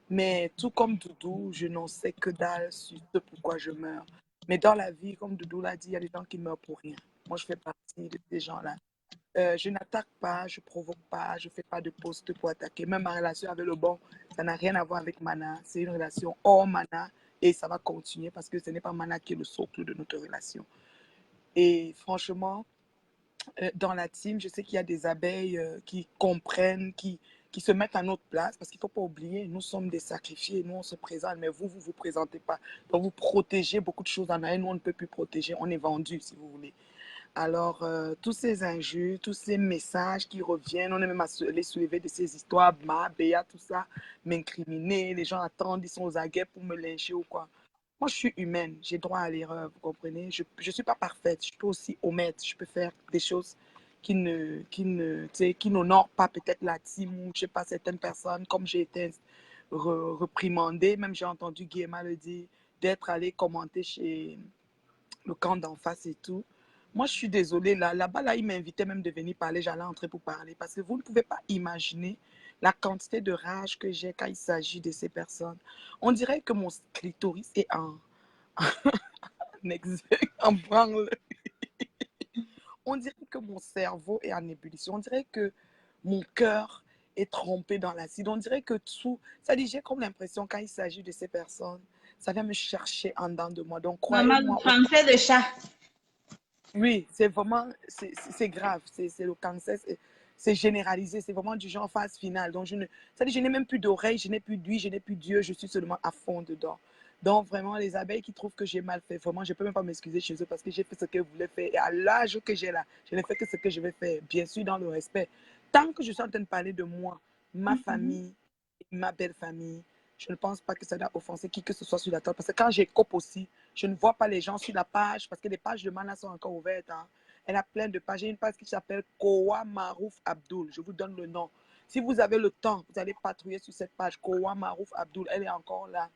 Mais tout comme Doudou, je n'en sais que dalle sur ce pourquoi je meurs. Mais dans la vie, comme Doudou l'a dit, il y a des gens qui meurent pour rien. Moi, je fais partie de ces gens-là. Je n'attaque pas, je provoque pas, je fais pas de poste pour attaquer. Même ma relation avec le bon, ça n'a rien à voir avec Mana. C'est une relation hors Mana et ça va continuer parce que ce n'est pas Mana qui est le socle de notre relation. Et franchement, dans la team, je sais qu'il y a des abeilles qui comprennent, qui se mettent à notre place parce qu'il ne faut pas oublier, nous sommes des sacrifiés, nous on se présente, mais vous vous présentez pas. Donc vous protégez beaucoup de choses en arrière, nous on ne peut plus protéger, on est vendu si vous voulez. Alors, tous ces injures, tous ces messages qui reviennent, on est même les soulever de ces histoires, Béa, tout ça, m'incriminer, les gens attendent, ils sont aux aguets pour me lyncher ou quoi. Moi, je suis humaine, j'ai droit à l'erreur, vous comprenez? Je ne suis pas parfaite, je peux aussi omettre, je peux faire des choses qui n'honorent pas peut-être la team ou, je sais pas, certaines personnes, comme j'ai été reprimandée, même j'ai entendu Guillemard le dire, d'être allé commenter chez le camp d'en face et tout. Moi, je suis désolée, là-bas, là, il m'invitait même de venir parler, j'allais entrer pour parler, parce que vous ne pouvez pas imaginer la quantité de rage que j'ai quand il s'agit de ces personnes. On dirait que mon clitoris est en branle. On dirait que mon cerveau est en ébullition. On dirait que mon cœur et trompé dans l'acide. On dirait que tout, ça dit, j'ai comme l'impression quand il s'agit de ces personnes, ça vient me chercher en dedans de moi. Donc, Maman, le croyez-moi, transfert de chat. oui, c'est vraiment, c'est grave, c'est le cancer, c'est généralisé, c'est vraiment du genre phase finale. Donc, ça dit, je n'ai même plus d'oreilles, je n'ai plus d'huile, je n'ai plus d'yeux, je suis seulement à fond dedans. Donc, vraiment, les abeilles qui trouvent que j'ai mal fait, vraiment, je ne peux même pas m'excuser chez eux parce que j'ai fait ce que je voulais faire. Et à l'âge que j'ai là, je n'ai fait que ce que je vais faire, bien sûr, dans le respect. Tant que je suis en train de parler de moi, ma famille, ma belle famille, je ne pense pas que ça doit offenser qui que ce soit sur la table. Parce que quand j'écope aussi, je ne vois pas les gens sur la page parce que les pages de Mana sont encore ouvertes. Hein. Elle a plein de pages. Il y a une page qui s'appelle Kowa Marouf Abdul. Je vous donne le nom. Si vous avez le temps, vous allez patrouiller sur cette page. Kowa Marouf Abdul. Elle est encore là.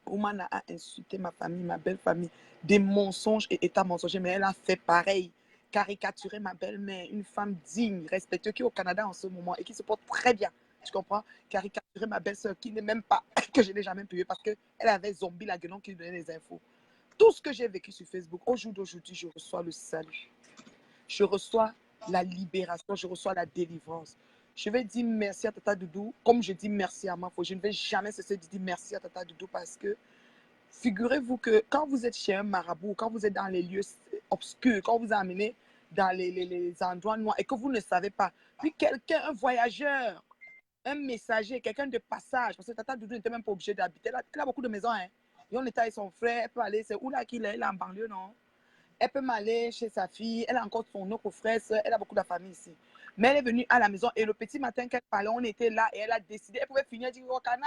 Oumana a insulté ma famille, ma belle famille. Des mensonges et états mensongers. Mais elle a fait pareil. Caricaturer ma belle-mère, une femme digne, respectueuse, qui est au Canada en ce moment et qui se porte très bien. Tu comprends? Caricaturer ma belle-sœur qui n'est même pas, que je n'ai jamais payé parce qu'elle avait zombie la gueulon qui lui donnait les infos. Tout ce que j'ai vécu sur Facebook, au jour d'aujourd'hui, je reçois le salut. Je reçois la libération, je reçois la délivrance. Je vais dire merci à Tata Doudou, comme je dis merci à Mafo. Je ne vais jamais cesser de dire merci à Tata Doudou parce que figurez-vous que quand vous êtes chez un marabout, quand vous êtes dans les lieux obscurs, quand vous amenez dans les endroits noirs et que vous ne savez pas, puis quelqu'un, un voyageur, un messager, quelqu'un de passage, parce que Tata Doudou n'était même pas obligé d'habiter là. Elle a beaucoup de maisons, hein. Et on était avec son frère, elle peut aller, c'est où là qu'il est, elle est en banlieue, non? Elle peut m'aller chez sa fille, elle a encore son autre frère, elle a beaucoup de famille ici. Mais elle est venue à la maison et le petit matin qu'elle parlait, on était là et elle a décidé, elle pouvait finir, elle dit, oh, Kana,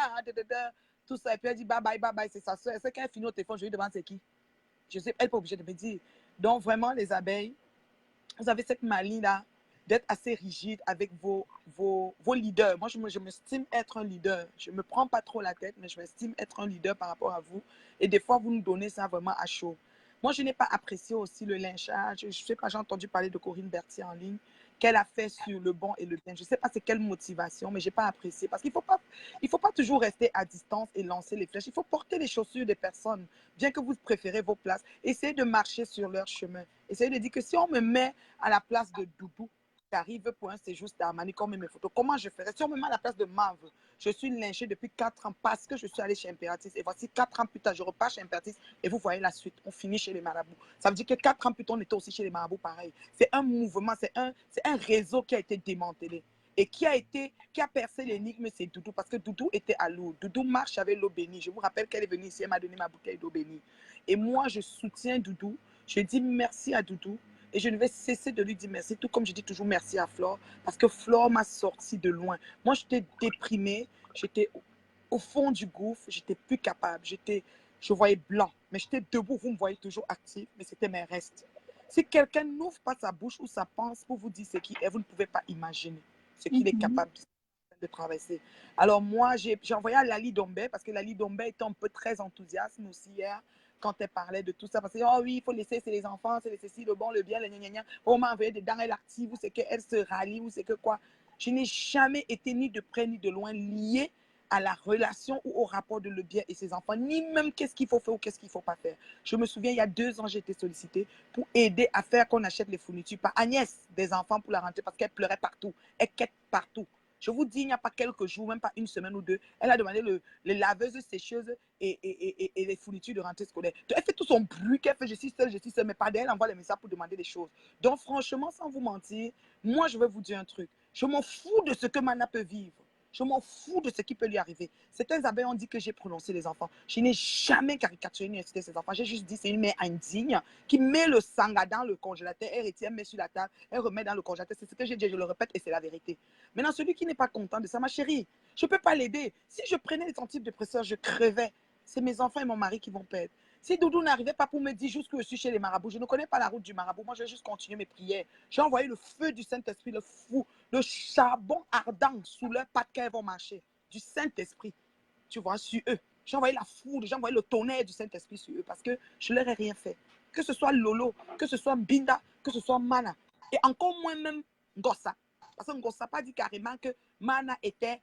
tout ça, et puis elle dit, bye bye, c'est sa soeur. C'est qu'elle finit au téléphone, je lui demande c'est qui. Je sais, elle n'est pas obligée de me dire. Donc vraiment, les abeilles, vous avez cette manie-là d'être assez rigide avec vos leaders. Moi, je m'estime être un leader. Je ne me prends pas trop la tête, mais je m'estime être un leader par rapport à vous. Et des fois, vous nous donnez ça vraiment à chaud. Moi, je n'ai pas apprécié aussi le lynchage. Je ne sais pas, j'ai entendu parler de Corinne Berthier en ligne, qu'elle a fait sur le bon et le bien. Je ne sais pas c'est quelle motivation, mais je n'ai pas apprécié. Parce qu'il ne faut pas toujours rester à distance et lancer les flèches. Il faut porter les chaussures des personnes, bien que vous préférez vos places. Essayez de marcher sur leur chemin. Essayez de dire que si on me met à la place de Doudou, qui arrive pour un séjour Starmanie, comme mes photos, comment je ferais? Si on me met à la place de Marve, je suis lynchée depuis 4 ans parce que je suis allée chez Impératrice. Et voici 4 ans plus tard, je repars chez Impératrice et vous voyez la suite. On finit chez les marabouts. Ça veut dire que 4 ans plus tard, on était aussi chez les marabouts pareil. C'est un mouvement, c'est un réseau qui a été démantelé. Et qui a percé l'énigme, c'est Doudou, parce que Doudou était à l'eau. Doudou marche avec l'eau bénie. Je vous rappelle qu'elle est venue ici, elle m'a donné ma bouteille d'eau bénie. Et moi, je soutiens Doudou. Je dis merci à Doudou. Et je ne vais cesser de lui dire merci, tout comme je dis toujours merci à Flore, parce que Flore m'a sorti de loin. Moi, j'étais déprimée, j'étais au fond du gouffre, j'étais plus capable, je voyais blanc, mais j'étais debout, vous me voyez toujours active, mais c'était mes restes. Si quelqu'un n'ouvre pas sa bouche ou sa pensée pour vous dire ce qu'il est, vous ne pouvez pas imaginer ce qu'il est capable de traverser. Alors moi, j'ai envoyé à Lali Dombé, parce que Lali Dombé était un peu très enthousiaste aussi hier, quand elle parlait de tout ça, parce que, oh oui, il faut laisser, c'est les enfants, c'est les ceci, le bon, le bien, le gna gna gna. On m'a envoyé des dents, elle active, ou c'est qu'elle se rallie, ou c'est que quoi. Je n'ai jamais été ni de près ni de loin liée à la relation ou au rapport de le bien et ses enfants, ni même qu'est-ce qu'il faut faire ou qu'est-ce qu'il ne faut pas faire. Je me souviens, il y a 2 ans, j'ai été sollicitée pour aider à faire qu'on achète les fournitures par Agnès des enfants pour la rentrée parce qu'elle pleurait partout, elle quête partout. Je vous dis, il n'y a pas quelques jours, même pas une semaine ou 2, elle a demandé les laveuses sécheuses et les fournitures de rentrée scolaire. Donc, elle fait tout son bruit qu'elle fait, je suis seule, mais pas d'elle, elle envoie les messages pour demander des choses. Donc, franchement, sans vous mentir, moi, je vais vous dire un truc. Je m'en fous de ce que Mana peut vivre. Je m'en fous de ce qui peut lui arriver. Certains abeilles ont dit que j'ai prononcé les enfants. Je n'ai jamais caricaturé ni incité ces enfants. J'ai juste dit c'est une mère indigne qui met le sanga dans le congélateur, elle retient, met sur la table, elle remet dans le congélateur. C'est ce que j'ai dit, je le répète et c'est la vérité. Maintenant, celui qui n'est pas content de ça, ma chérie, je ne peux pas l'aider. Si je prenais les antidépresseurs, je crevais. C'est mes enfants et mon mari qui vont perdre. Si Doudou n'arrivait pas pour me dire juste que je suis chez les marabouts, je ne connais pas la route du marabout. Moi, je vais juste continuer mes prières. J'ai envoyé le feu du Saint-Esprit, le fou, le charbon ardent sous leurs pattes qu'elles vont marcher. Du Saint-Esprit, tu vois, sur eux. J'ai envoyé la foudre, j'ai envoyé le tonnerre du Saint-Esprit sur eux parce que je ne leur ai rien fait. Que ce soit Lolo, que ce soit Binda, que ce soit Mana. Et encore moins même Ngossa. Parce que Ngossa n'a pas dit carrément que Mana était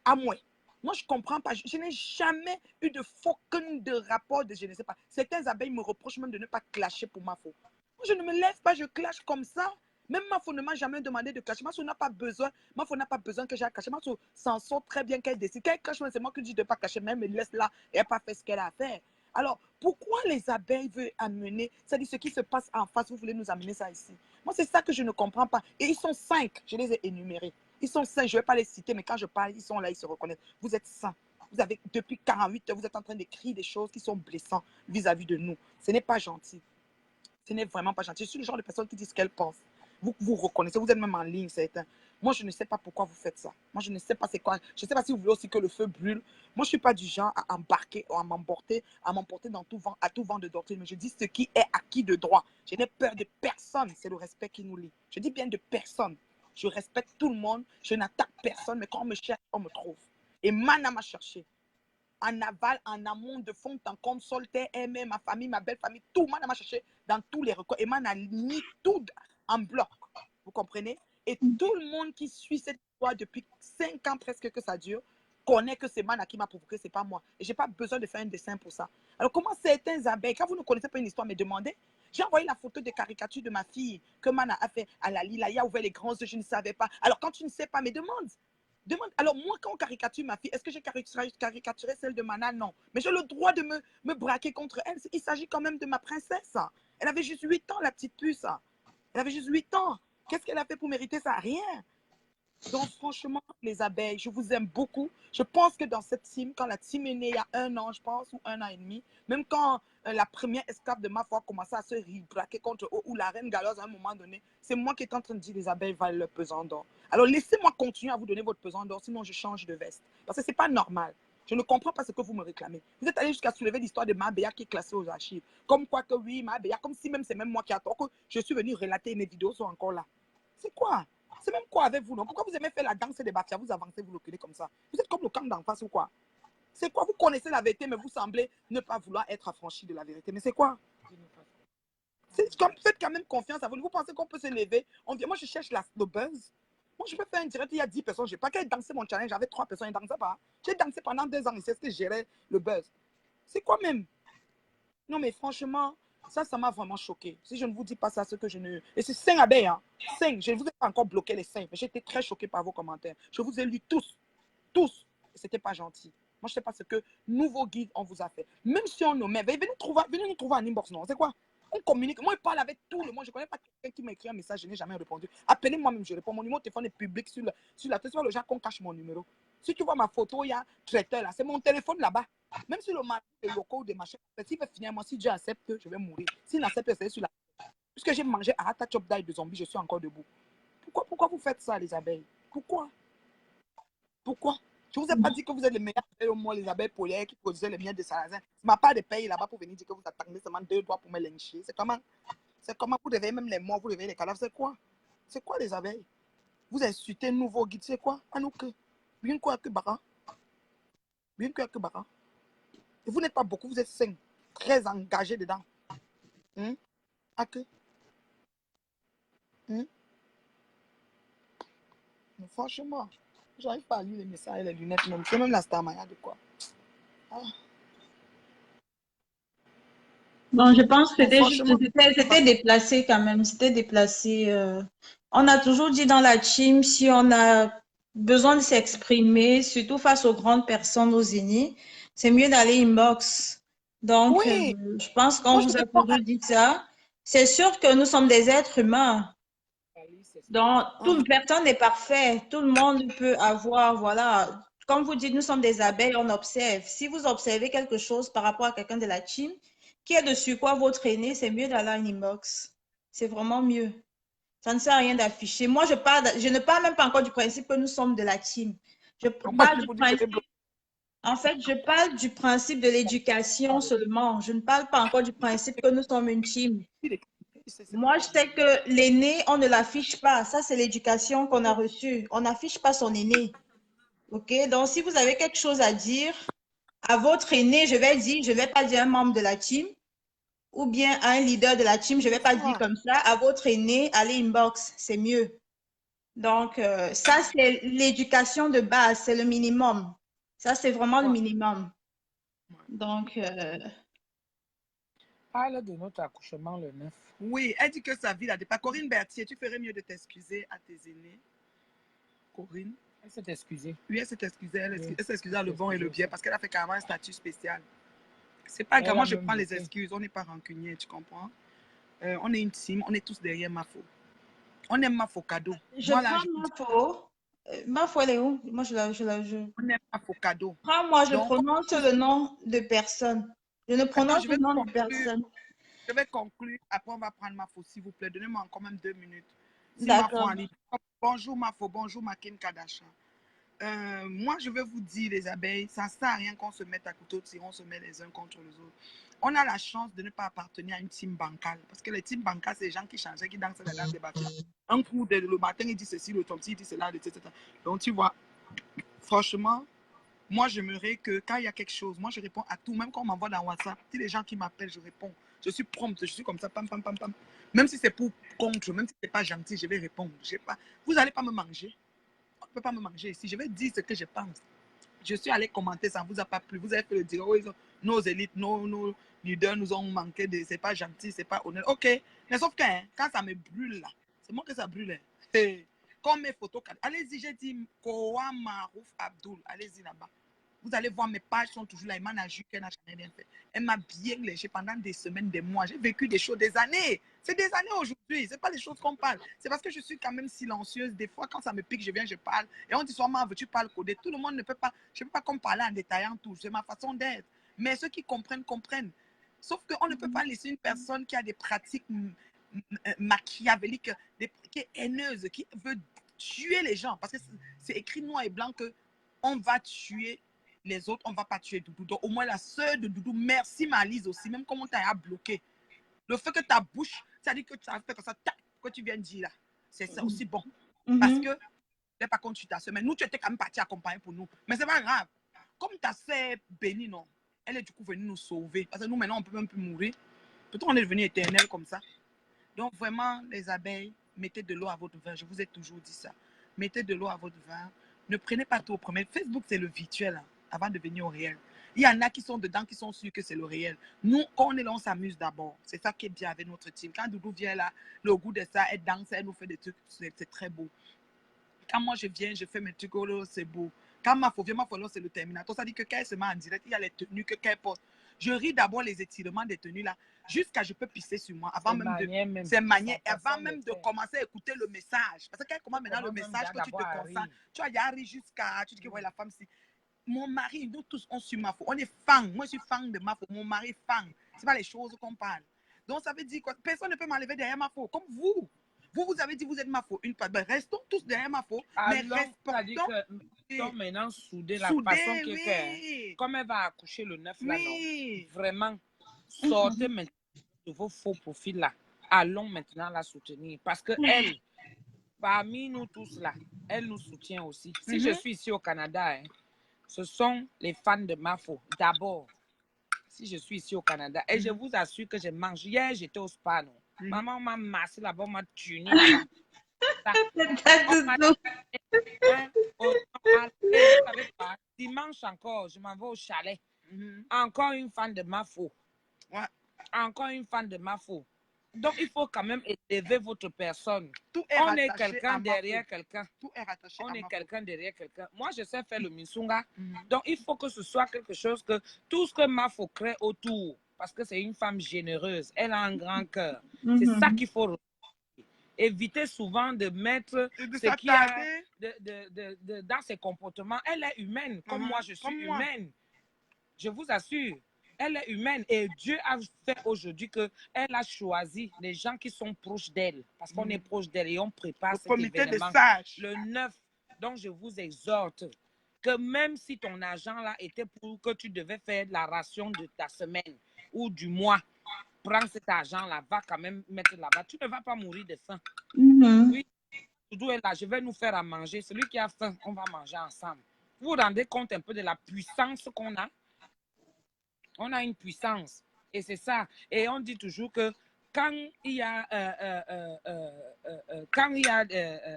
à moi. Moi, je ne comprends pas. Je n'ai jamais eu de fucking de rapport de je ne sais pas. Certains abeilles me reprochent même de ne pas clasher pour ma faute. Moi, je ne me lève pas, je clash comme ça. Même Mafo ne m'a jamais demandé de cacher. Mafo n'a pas besoin que j'ai à cacher. Mafo s'en sort très bien qu'elle décide. Quand elle cache, c'est moi qui dis de ne pas cacher, même elle me laisse là et elle n'a pas fait ce qu'elle a à faire. Alors, pourquoi les abeilles veulent amener, c'est-à-dire ce qui se passe en face, vous voulez nous amener ça ici? Moi, c'est ça que je ne comprends pas. Et ils sont 5, je les ai énumérés. Ils sont 5, je ne vais pas les citer, mais quand je parle, ils sont là, ils se reconnaissent. Vous êtes 5. Vous avez, depuis 48 heures, vous êtes en train d'écrire des choses qui sont blessantes vis-à-vis de nous. Ce n'est pas gentil. Ce n'est vraiment pas gentil. Je suis le genre de personne qui dit ce qu'elle pense. Vous vous reconnaissez, vous êtes même en ligne, certains. Moi, je ne sais pas pourquoi vous faites ça. Moi, je ne sais pas c'est quoi. Je ne sais pas si vous voulez aussi que le feu brûle. Moi, je ne suis pas du genre à embarquer ou à m'emporter dans tout vent, à tout vent de doctrine. Mais je dis ce qui est acquis de droit. Je n'ai peur de personne. C'est le respect qui nous lie. Je dis bien de personne. Je respecte tout le monde. Je n'attaque personne. Mais quand on me cherche, on me trouve. Et Mana m'a cherché. En aval, en amont, de fond, en comme Soltaire, aimé, ma famille, ma belle famille, tout. Mana m'a cherché dans tous les recoins. Et Mana a mis tout en bloc. Vous comprenez? Et tout le monde qui suit cette histoire depuis 5 ans presque que ça dure, connaît que c'est Mana qui m'a provoqué, c'est pas moi. Et j'ai pas besoin de faire un dessin pour ça. Alors comment certains abeilles, quand vous ne connaissez pas une histoire, me demandez, j'ai envoyé la photo de caricature de ma fille que Mana a fait à la Lila, il a ouvert les grands yeux, je ne savais pas. Alors quand tu ne sais pas, me demande. Alors moi, quand on caricature ma fille, est-ce que j'ai caricaturé celle de Mana? Non. Mais j'ai le droit de me braquer contre elle. Il s'agit quand même de ma princesse. Elle avait juste 8 ans, la petite puce. Elle avait juste 8 ans. Qu'est-ce qu'elle a fait pour mériter ça? Rien. Donc, franchement, les abeilles, je vous aime beaucoup. Je pense que dans cette team, quand la team est née il y a 1 an, je pense, ou 1 an et demi, même quand la première esclave de ma foi commençait à se braquer contre eux, ou la reine galoise à un moment donné, c'est moi qui étais en train de dire les abeilles valent leur pesant d'or. Alors, laissez-moi continuer à vous donner votre pesant d'or, sinon je change de veste. Parce que ce n'est pas normal. Je ne comprends pas ce que vous me réclamez. Vous êtes allé jusqu'à soulever l'histoire de Mabéa qui est classée aux archives. Comme quoi que oui, Mabéa, comme si même c'est même moi qui attends que je suis venu relater et mes vidéos sont encore là. C'est quoi? C'est même quoi avec vous, non? Pourquoi vous aimez faire la danse des bâtiments, vous avancez, vous reculez comme ça? Vous êtes comme le camp d'en face ou quoi? C'est quoi? Vous connaissez la vérité, mais vous semblez ne pas vouloir être affranchi de la vérité. Mais c'est quoi? Faites quand même confiance à vous. Vous pensez qu'on peut se lever? Moi, je cherche le buzz. Moi, je peux faire un direct, il y a 10 personnes. Je n'ai pas qu'à danser mon challenge. J'avais 3 personnes, ils ne dansaient pas. J'ai dansé pendant 2 ans et c'est ce que je gérais le buzz. C'est quoi même? Non, mais franchement, ça m'a vraiment choqué. Si je ne vous dis pas ça, ce que je ne... Et c'est 5 abeilles, hein. 5. Je ne vous ai pas encore bloqué les 5. Mais j'étais très choquée par vos commentaires. Je vous ai lu tous. Tous. Et ce n'était pas gentil. Moi, je ne sais pas ce que nouveau guide on vous a fait. Même si on nous met, venez nous trouver en inbox, non? C'est quoi? On communique. Moi, je parle avec tout le monde. Je ne connais pas quelqu'un qui m'a écrit un message. Je n'ai jamais répondu. Appelez-moi même, je réponds. Mon numéro de téléphone est public sur la tête. Le gens qu'on cache mon numéro. Si tu vois ma photo, il y a traiteur là. C'est mon téléphone là-bas. Même si le marché est local des machins, s'il veut finir, moi, si Dieu accepte, je vais mourir. S'il n'accepte, c'est sur la. Puisque j'ai mangé Arata Chop Die de zombies, je suis encore debout. Pourquoi vous faites ça, les abeilles? Pourquoi? Je ne vous ai pas dit que vous êtes les meilleurs abeilles au moins, les abeilles polaires qui produisaient les miels de sarrasin. Ce n'est pas de payer là-bas pour venir dire que vous attendez seulement 2 doigts pour me lyncher. C'est comment vous réveillez même les morts, vous réveillez les cadavres. C'est quoi? C'est quoi les abeilles? Vous insultez un nouveau guide, c'est quoi? Anouk, bien quoi que bara? Bien quoi que bara? Et vous n'êtes pas beaucoup, vous êtes 5, très engagés dedans. Mais franchement, j'arrive pas à lire les messages et les lunettes même. C'est même la Starmania de quoi. Bon, je pense que Franchement, c'était déplacé quand même. C'était déplacé. On a toujours dit dans la team, si on a besoin de s'exprimer, surtout face aux grandes personnes, aux aînés, c'est mieux d'aller inbox. Donc, oui. je pense qu'on Moi, je vous a réponds toujours dit ça. C'est sûr que nous sommes des êtres humains. Donc, toute personne n'est parfait. Tout le monde peut avoir, voilà. Comme vous dites, nous sommes des abeilles, on observe. Si vous observez quelque chose par rapport à quelqu'un de la team, qui est dessus quoi votre aîné, c'est mieux d'aller en inbox. C'est vraiment mieux. Ça ne sert à rien d'afficher. Moi, je ne parle même pas encore du principe que nous sommes de la team. Je parle du principe. En fait, je parle du principe de l'éducation seulement. Je ne parle pas encore du principe que nous sommes une team. Moi, je sais que l'aîné, on ne l'affiche pas. Ça, c'est l'éducation qu'on a reçue. On n'affiche pas son aîné. OK? Donc, si vous avez quelque chose à dire à votre aîné, je ne vais pas dire un membre de la team ou bien à un leader de la team, je ne vais pas dire comme ça. À votre aîné, allez inbox, c'est mieux. Donc, ça, c'est l'éducation de base, c'est le minimum. Ça, c'est vraiment le minimum. Donc, parle de notre accouchement le 9. Oui, elle dit que sa vie là dépend. Corinne Berthier, tu ferais mieux de t'excuser à tes aînés. Corinne. Elle s'est excusée. Oui, elle s'est excusée. Elle Oui, s'est excusée dans le s'est bon et le excusée bien aussi. parce qu'elle a fait carrément un statut spécial. C'est pas grave, Elle moi a je même prends les bloqué. excuses. On n'est pas rancunier, tu comprends? On est une team, on est tous derrière Mafo. On aime Mafo cadeau. Je Moi là, prends Mafo. Mafo, elle est où? Moi, on aime Mafo cadeau. Prends-moi, je Donc, prononce le nom de personne. Je ne attends, prononce je le vais nom de conclure. personne. Je vais conclure. Après, on va prendre Mafo, s'il vous plaît. Donnez-moi encore même 2 minutes. Si Mafo D'accord. en ligne. Bonjour Mafo, bonjour Makin Kadasha. Moi, je vais vous dire, les abeilles, ça ne sert à rien qu'on se mette à couteau tiré, on se met les uns contre les autres. On a la chance de ne pas appartenir à une team bancale. Parce que les teams bancales, c'est les gens qui changeaient, qui dansent la danse des bateaux. Un coup, le matin, il dit ceci, le temps, il dit cela, etc. Donc, tu vois, franchement, moi, j'aimerais que quand il y a quelque chose, moi, je réponds à tout. Même quand on m'envoie dans WhatsApp, tous les gens qui m'appellent, je réponds. Je suis prompte, je suis comme ça, pam, pam, pam, pam. Même si c'est pour contre, même si ce n'est pas gentil, je vais répondre. Vous n'allez pas me manger. On ne peut pas me manger ici. Je vais dire ce que je pense. Je suis allé commenter, ça ne vous a pas plu. Vous avez fait le dire, oh, nos élites, nos leaders nous ont manqué de. C'est pas gentil, c'est pas honnête. Ok, mais sauf que hein, quand ça me brûle là, c'est moi que ça brûle. Hey. Comme mes photos, allez-y, j'ai dit Kowa Marouf Abdul, allez-y là-bas. Vous allez voir, mes pages sont toujours là. Elle m'en a juré qu'elle n'a jamais rien fait. Elle m'a bien léché pendant des semaines, des mois. J'ai vécu des choses, des années. C'est des années aujourd'hui. Ce n'est pas des choses qu'on parle. C'est parce que je suis quand même silencieuse. Des fois, quand ça me pique, je viens, je parle. Et on dit souvent, veux-tu parles coder. Tout le monde ne peut pas. Je ne peux pas comme parler en détaillant tout. C'est ma façon d'être. Mais ceux qui comprennent, comprennent. Sauf qu'on ne peut pas laisser une personne qui a des pratiques machiavéliques, qui est haineuse, qui veut tuer les gens. Parce que c'est écrit noir et blanc qu'on va tuer les autres, on ne va pas tuer Doudou. Donc, au moins, la sœur de Doudou, merci Malise aussi, même comment tu as bloqué. Le fait que ta bouche, ça dit que tu as fait comme ça, tac, que tu viens de dire là, c'est ça aussi bon. Parce que, c'est pas contre ta sœur, mais nous, tu étais quand même parti accompagner pour nous. Mais c'est pas grave. Comme ta sœur bénie, non, elle est du coup venue nous sauver. Parce que nous, maintenant, on peut même plus mourir. Peut-être on est devenu éternel comme ça. Donc, vraiment, les abeilles, mettez de l'eau à votre vin. Je vous ai toujours dit ça. Mettez de l'eau à votre vin. Ne prenez pas tout au premier. Facebook, c'est le virtuel. Hein, avant de venir au réel. Il y en a qui sont dedans, qui sont sûrs que c'est le réel. Nous, quand on est là, on s'amuse d'abord. C'est ça qui est bien avec notre team. Quand Doudou vient là, le goût de ça, elle danse, elle nous fait des trucs, c'est très beau. Quand moi je viens, je fais mes trucs, c'est beau. Quand Mafo vient, c'est le terminateur. Ça dit que quand elle se met en direct, il y a les tenues qu'elle porte. Je ris d'abord les étirements des tenues là, jusqu'à je peux pisser sur moi. Avant même de ces manières, avant même de commencer à écouter le message. Parce que quand commence maintenant le message, que tu te concentres, tu as Yari jusqu'à, tu dis que ouais, la femme, si. Mon mari, nous tous, on suit Mafo. On est fan. Moi, je suis fan de Mafo. Mon mari est fan. Ce n'est pas les choses qu'on parle. Donc, ça veut dire quoi? Personne ne peut m'enlever derrière Mafo. Comme vous. Vous avez dit vous êtes Mafo. Ben, restons tous derrière Mafo. Mais respectons. Donc, maintenant, souder la façon qui est. Comme elle va accoucher le 9 là, non? Vraiment, sortez maintenant de vos faux profils là. Allons maintenant la soutenir. Parce que elle, parmi nous tous là, elle nous soutient aussi. Si je suis ici au Canada, hein, ce sont les fans de Mafo. D'abord, si je suis ici au Canada, et je vous assure que je mange. Hier, j'étais au spa, non? Maman m'a massé là-bas, m'a tuné là-bas. Dimanche encore, je m'en vais au chalet. Encore une fan de Mafo. Ouais. Encore une fan de Mafo. Donc, il faut quand même élever votre personne. On est quelqu'un derrière quelqu'un. On est quelqu'un derrière quelqu'un. Moi, je sais faire le misunga. Donc, il faut que ce soit quelque chose que tout ce que Mafo crée autour, parce que c'est une femme généreuse, elle a un grand cœur. C'est ça qu'il faut éviter souvent de mettre ce qu'il y a dans ses comportements. Elle est humaine, comme moi, je suis humaine. Je vous assure. Elle est humaine et Dieu a fait aujourd'hui qu'elle a choisi les gens qui sont proches d'elle. Parce qu'on est proche d'elle et on prépare cet événement. Le 9. Donc, je vous exhorte que même si ton argent là était pour que tu devais faire la ration de ta semaine ou du mois, prends cet argent-là, va quand même mettre là-bas. Tu ne vas pas mourir de faim. Oui, Doudou est là, je vais nous faire à manger. Celui qui a faim, on va manger ensemble. Vous vous rendez compte un peu de la puissance qu'on a? On a une puissance. Et c'est ça. Et on dit toujours que quand il y a,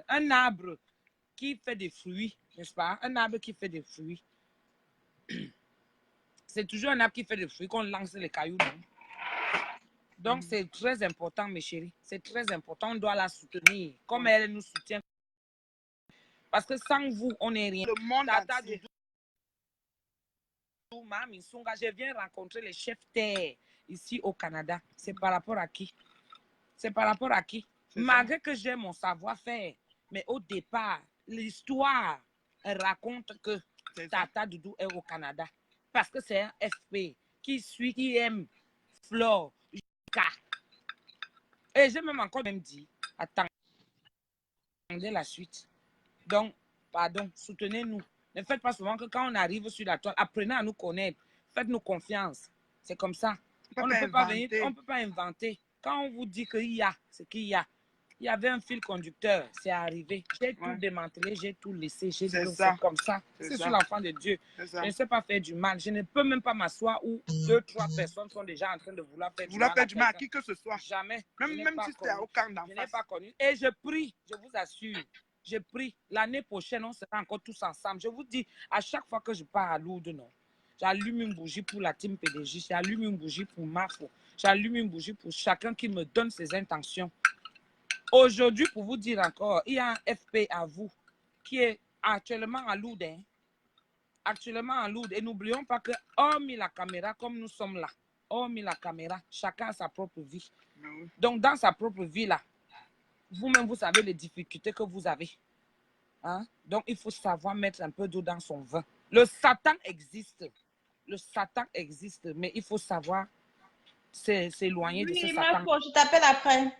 un arbre qui fait des fruits, n'est-ce pas? Un arbre qui fait des fruits. C'est toujours un arbre qui fait des fruits qu'on lance les cailloux. Non? Donc, c'est très important, mes chéris. C'est très important. On doit la soutenir. Comme elle nous soutient. Parce que sans vous, on n'est rien. Le monde Tata entier. Doudou, Mami Sunga, je viens rencontrer les chefs terre ici au Canada. C'est par rapport à qui? C'est par rapport à qui? Malgré que j'ai mon savoir-faire, mais au départ, l'histoire raconte que Tata Doudou est au Canada. Parce que c'est un FP qui aime Flore, Jika. Et j'ai même encore dit, attendez la suite. Donc, pardon, soutenez-nous. Ne faites pas souvent que quand on arrive sur la toile, apprenez à nous connaître. Faites-nous confiance. C'est comme ça. On ne peut pas venir, on ne peut pas inventer. Quand on vous dit qu'il y a, c'est qu'il y a. Il y avait un fil conducteur, c'est arrivé. J'ai tout démantelé, j'ai tout laissé. J'ai dit c'est comme ça. C'est sur l'enfant de Dieu. Je ne sais pas faire du mal. Je ne peux même pas m'asseoir où 2-3 personnes sont déjà en train de vouloir faire du mal. Faire du mal à qui que ce soit. Jamais. Même si c'était au camp d'en face. Je n'ai pas connu. Et je prie, je vous assure, je prie. L'année prochaine, on sera encore tous ensemble. Je vous dis, à chaque fois que je pars à Lourdes, non, j'allume une bougie pour la team PDJ, j'allume une bougie pour Mafo, j'allume une bougie pour chacun qui me donne ses intentions. Aujourd'hui, pour vous dire encore, il y a un FP à vous qui est actuellement à Lourdes. Hein? Actuellement à Lourdes. Et n'oublions pas que, hormis la caméra, comme nous sommes là, hormis la caméra, chacun a sa propre vie. Donc, dans sa propre vie, là, vous-même, vous savez les difficultés que vous avez. Hein? Donc, il faut savoir mettre un peu d'eau dans son vin. Le Satan existe. Le Satan existe, mais il faut savoir s'éloigner de ce Satan. Oui, je t'appelle après.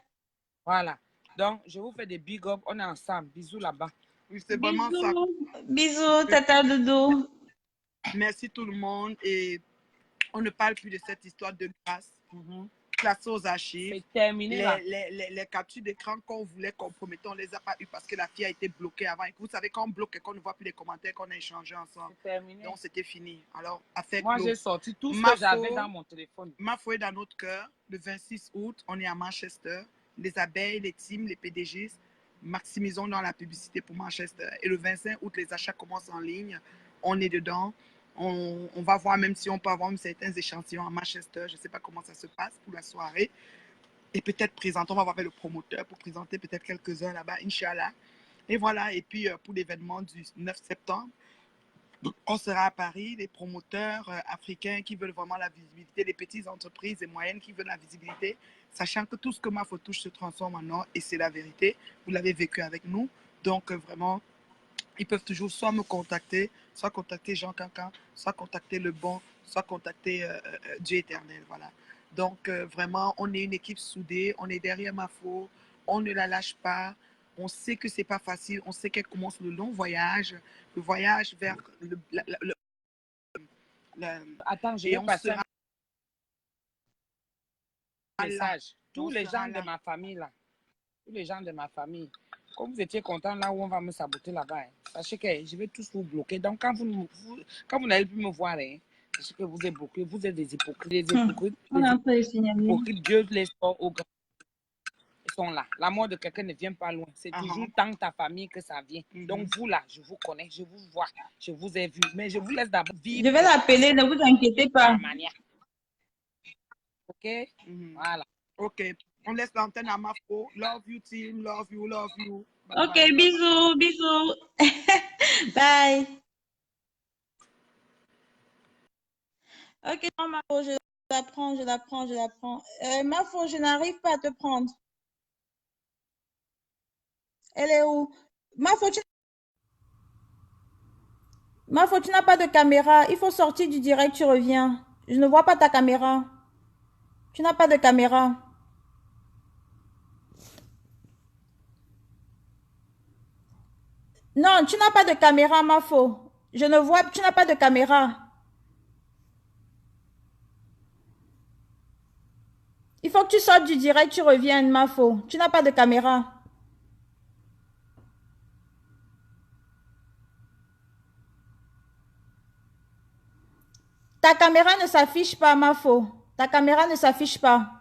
Voilà. Donc, je vous fais des big up. On est ensemble. Bisous là-bas. Oui, c'est vraiment ça. Bisous, Tata Doudou. Merci tout le monde. Et on ne parle plus de cette histoire de grâce. Classée aux archives. C'est terminé là. Les captures d'écran qu'on voulait compromettre, on ne les a pas eues parce que la fille a été bloquée avant. Et vous savez, quand on bloque et qu'on ne voit plus les commentaires qu'on a échangés ensemble. C'est terminé. Donc, c'était fini. Alors, avec moi, j'ai sorti tout ce que j'avais dans mon téléphone. Mafo est dans notre cœur. Le 26 août, on est à Manchester. Les abeilles, les teams, les PDG, maximisons dans la publicité pour Manchester. Et le 25 août, les achats commencent en ligne. On est dedans. On va voir même si on peut avoir certains échantillons à Manchester. Je ne sais pas comment ça se passe pour la soirée. Et peut-être présenter, on va voir avec le promoteur pour présenter peut-être quelques-uns là-bas, Inch'Allah. Et voilà, et puis pour l'événement du 9 septembre, on sera à Paris, les promoteurs africains qui veulent vraiment la visibilité, les petites entreprises et moyennes qui veulent la visibilité, sachant que tout ce que Mafo touche se transforme en or et c'est la vérité. Vous l'avez vécu avec nous. Donc vraiment, ils peuvent toujours soit me contacter, soit contacter Jean Cancan, soit contacter Le Bon, soit contacter Dieu éternel. Voilà. Donc vraiment, on est une équipe soudée, on est derrière Mafo, on ne la lâche pas. On sait que c'est pas facile, on sait qu'elle commence le long voyage, le voyage vers Attends, je vais passer un message. Tous les gens de ma famille là, tous les gens de ma famille, comme vous étiez contents là où on va me saboter là-bas, hein, sachez que je vais tous vous bloquer. Donc quand vous n'allez plus me voir, hein, sachez que vous êtes bloqués, vous êtes des hypocrites. Les hypocrites, Dieu les sort au grand. Ils sont là. La mort de quelqu'un ne vient pas loin. C'est toujours dans ta famille que ça vient. Donc vous là, je vous connais, je vous vois, je vous ai vu. Mais je vous laisse d'abord vivre. Je vais l'appeler, ne vous inquiétez pas. Ok? Voilà. Ok. On laisse l'antenne à Mafo. Love you, team. Love you, love you. Bye ok, bye. Bisous, bisous. Bye. Ok, non, Mafo, je la prends. Mafo, je n'arrive pas à te prendre. Elle est où? Mafo, tu n'as pas de caméra. Il faut sortir du direct, tu reviens. Je ne vois pas ta caméra. Tu n'as pas de caméra. Non, tu n'as pas de caméra, Mafo. Je ne vois, tu n'as pas de caméra. Il faut que tu sortes du direct, tu reviennes, Mafo. Tu n'as pas de caméra. Ta caméra ne s'affiche pas, Mafo. Ta caméra ne s'affiche pas.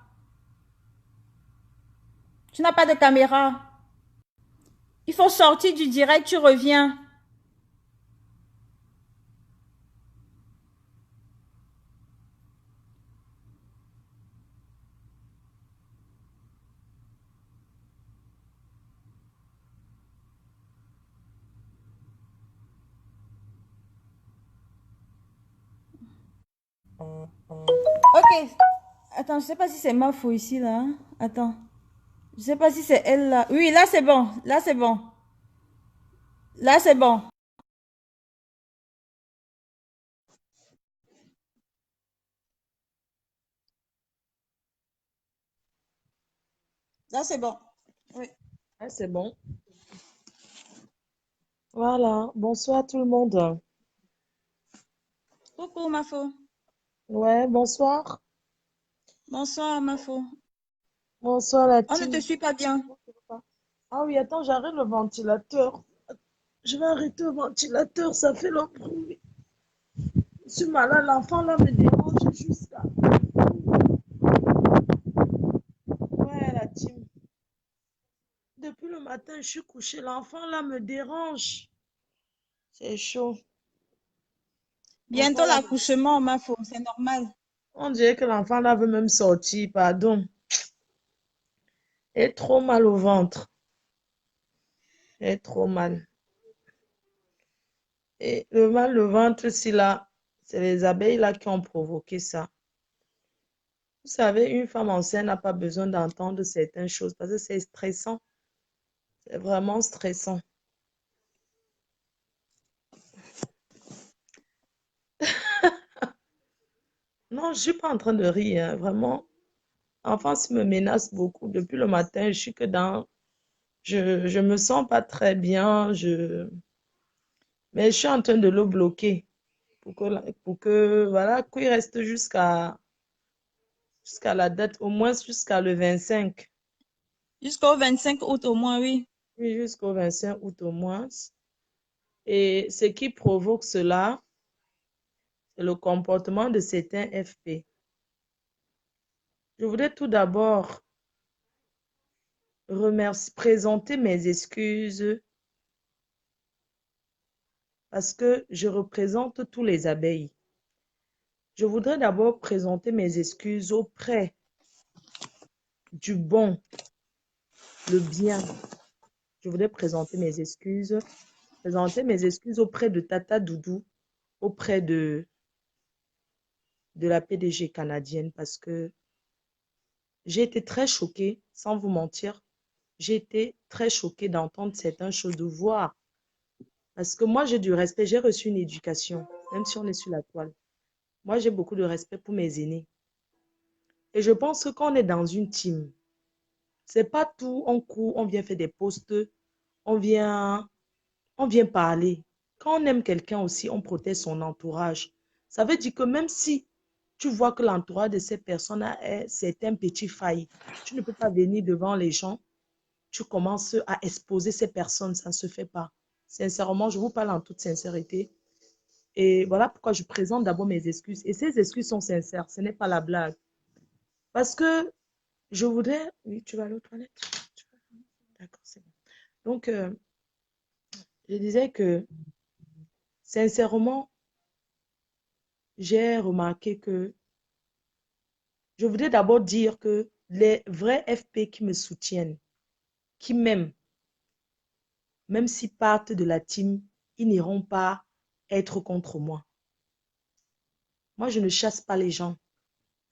Tu n'as pas de caméra. Il faut sortir du direct, tu reviens. Ok. Attends, je sais pas si c'est ma faux ici, là. Hein. Attends. Je sais pas si c'est elle, là. Oui, là, c'est bon. Là, c'est bon. Là, c'est bon. Là, c'est bon. Oui. Ah, c'est bon. Voilà. Bonsoir tout le monde. Coucou, ma faux. Ouais, bonsoir. Bonsoir, ma faux. Bonsoir la On ne te team. suit pas bien. Ah oui, attends, j'arrête le ventilateur. Je vais arrêter le ventilateur, ça fait le bruit. Je suis malade, l'enfant là me dérange jusqu'à. Ouais, la team. Depuis le matin, je suis couchée, l'enfant là me dérange. C'est chaud. Bientôt L'enfant là, l'accouchement, ma faux. C'est normal. on dirait que l'enfant là veut même sortir, pardon. Il est trop mal au ventre. Il est trop mal. Et le mal au ventre, c'est là, c'est les abeilles là qui ont provoqué ça. Vous savez, une femme enceinte n'a pas besoin d'entendre certaines choses parce que c'est stressant. C'est vraiment stressant. Non, je ne suis pas en train de rire, hein, vraiment. L'enfant me menace beaucoup. Depuis le matin, je suis que dans... Je me sens pas très bien. Mais je suis en train de le bloquer voilà, qu'il reste jusqu'à la date, au moins jusqu'à le 25. Jusqu'au 25 août au moins, oui. Oui, jusqu'au 25 août au moins. Et ce qui provoque cela, c'est le comportement de certains FP. Je voudrais tout d'abord présenter mes excuses parce que je représente tous les abeilles. Je voudrais d'abord présenter mes excuses auprès du bon, le bien. Je voudrais présenter mes excuses auprès de Tata Doudou, auprès de la PDG canadienne parce que j'ai été très choquée, sans vous mentir. J'ai été très choquée d'entendre certaines choses, de voir. Parce que moi, j'ai du respect, j'ai reçu une éducation, même si on est sur la toile. Moi, j'ai beaucoup de respect pour mes aînés. Et je pense que quand on est dans une team, c'est pas tout, on court, on vient faire des posts, on vient, on vient parler. Quand on aime quelqu'un aussi, on protège son entourage. Ça veut dire que même si tu vois que l'entourage de cette personne c'est un petit faille, tu ne peux pas venir devant les gens, tu commences à exposer ces personnes, ça ne se fait pas. Sincèrement, je vous parle en toute sincérité. Et voilà pourquoi je présente d'abord mes excuses. Et ces excuses sont sincères, ce n'est pas la blague. Parce que je voudrais... Oui, tu vas aller aux toilettes? D'accord, c'est bon. Donc, je disais que, sincèrement, j'ai remarqué que je voudrais d'abord dire que les vrais FP qui me soutiennent, qui m'aiment, même s'ils partent de la team, ils n'iront pas être contre moi. Moi, je ne chasse pas les gens.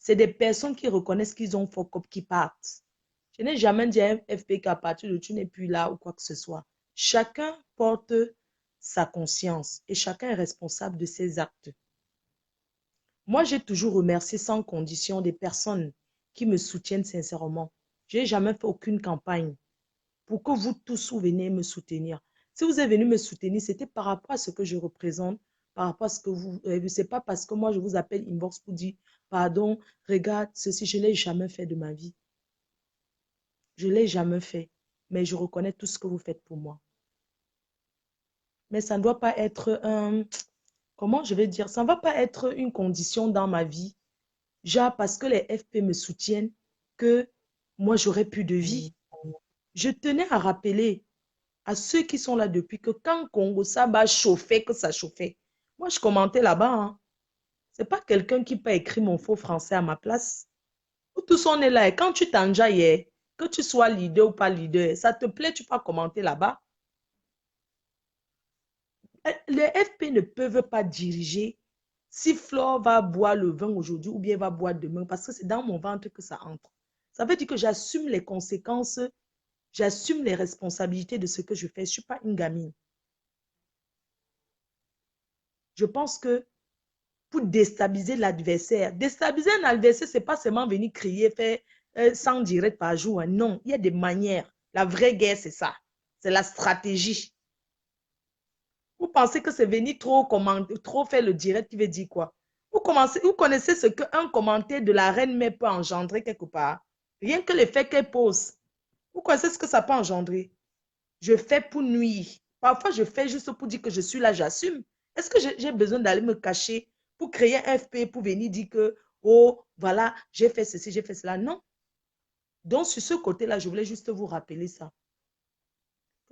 C'est des personnes qui reconnaissent qu'ils ont fuck up qui partent. Je n'ai jamais dit à un FP qu'à partir de tu n'es plus là ou quoi que ce soit. Chacun porte sa conscience et chacun est responsable de ses actes. Moi, j'ai toujours remercié sans condition des personnes qui me soutiennent sincèrement. Je n'ai jamais fait aucune campagne pour que vous tous vous venez me soutenir. Si vous êtes venu me soutenir, c'était par rapport à ce que je représente, par rapport à ce que vous... Ce n'est pas parce que moi, je vous appelle inbox pour dire, pardon, regarde, ceci, je ne l'ai jamais fait de ma vie. Je ne l'ai jamais fait, mais je reconnais tout ce que vous faites pour moi. Mais ça ne doit pas être un... Comment je vais dire? Ça ne va pas être une condition dans ma vie. Genre parce que les FP me soutiennent que moi, j'aurai plus de vie. Je tenais à rappeler à ceux qui sont là depuis que quand Congo, ça va chauffer, que ça chauffait. Moi, je commentais là-bas. Hein. Ce n'est pas quelqu'un qui peut écrire mon faux français à ma place. Nous tous, on est là. Et quand tu t'enjailles, que tu sois leader ou pas leader, ça te plaît, tu peux commenter là-bas. Les FP ne peuvent pas diriger si Flore va boire le vin aujourd'hui ou bien va boire demain, parce que c'est dans mon ventre que ça entre. Ça veut dire que j'assume les conséquences, j'assume les responsabilités de ce que je fais. Je ne suis pas une gamine. Je pense que pour déstabiliser l'adversaire, déstabiliser un adversaire, ce n'est pas seulement venir crier, faire 100 directs par jour. Hein. Non, il y a des manières. La vraie guerre, c'est ça. C'est la stratégie. Vous pensez que c'est venir trop commenter, trop faire le direct qui veut dire quoi? Vous connaissez ce qu'un commentaire de la reine mère peut engendrer quelque part? Rien que le fait qu'elle pose. Vous connaissez ce que ça peut engendrer? Je fais pour nuire. Parfois, je fais juste pour dire que je suis là, j'assume. Est-ce que j'ai besoin d'aller me cacher pour créer un FP, pour venir dire que, oh, voilà, j'ai fait ceci, j'ai fait cela? Non. Donc, sur ce côté-là, je voulais juste vous rappeler ça.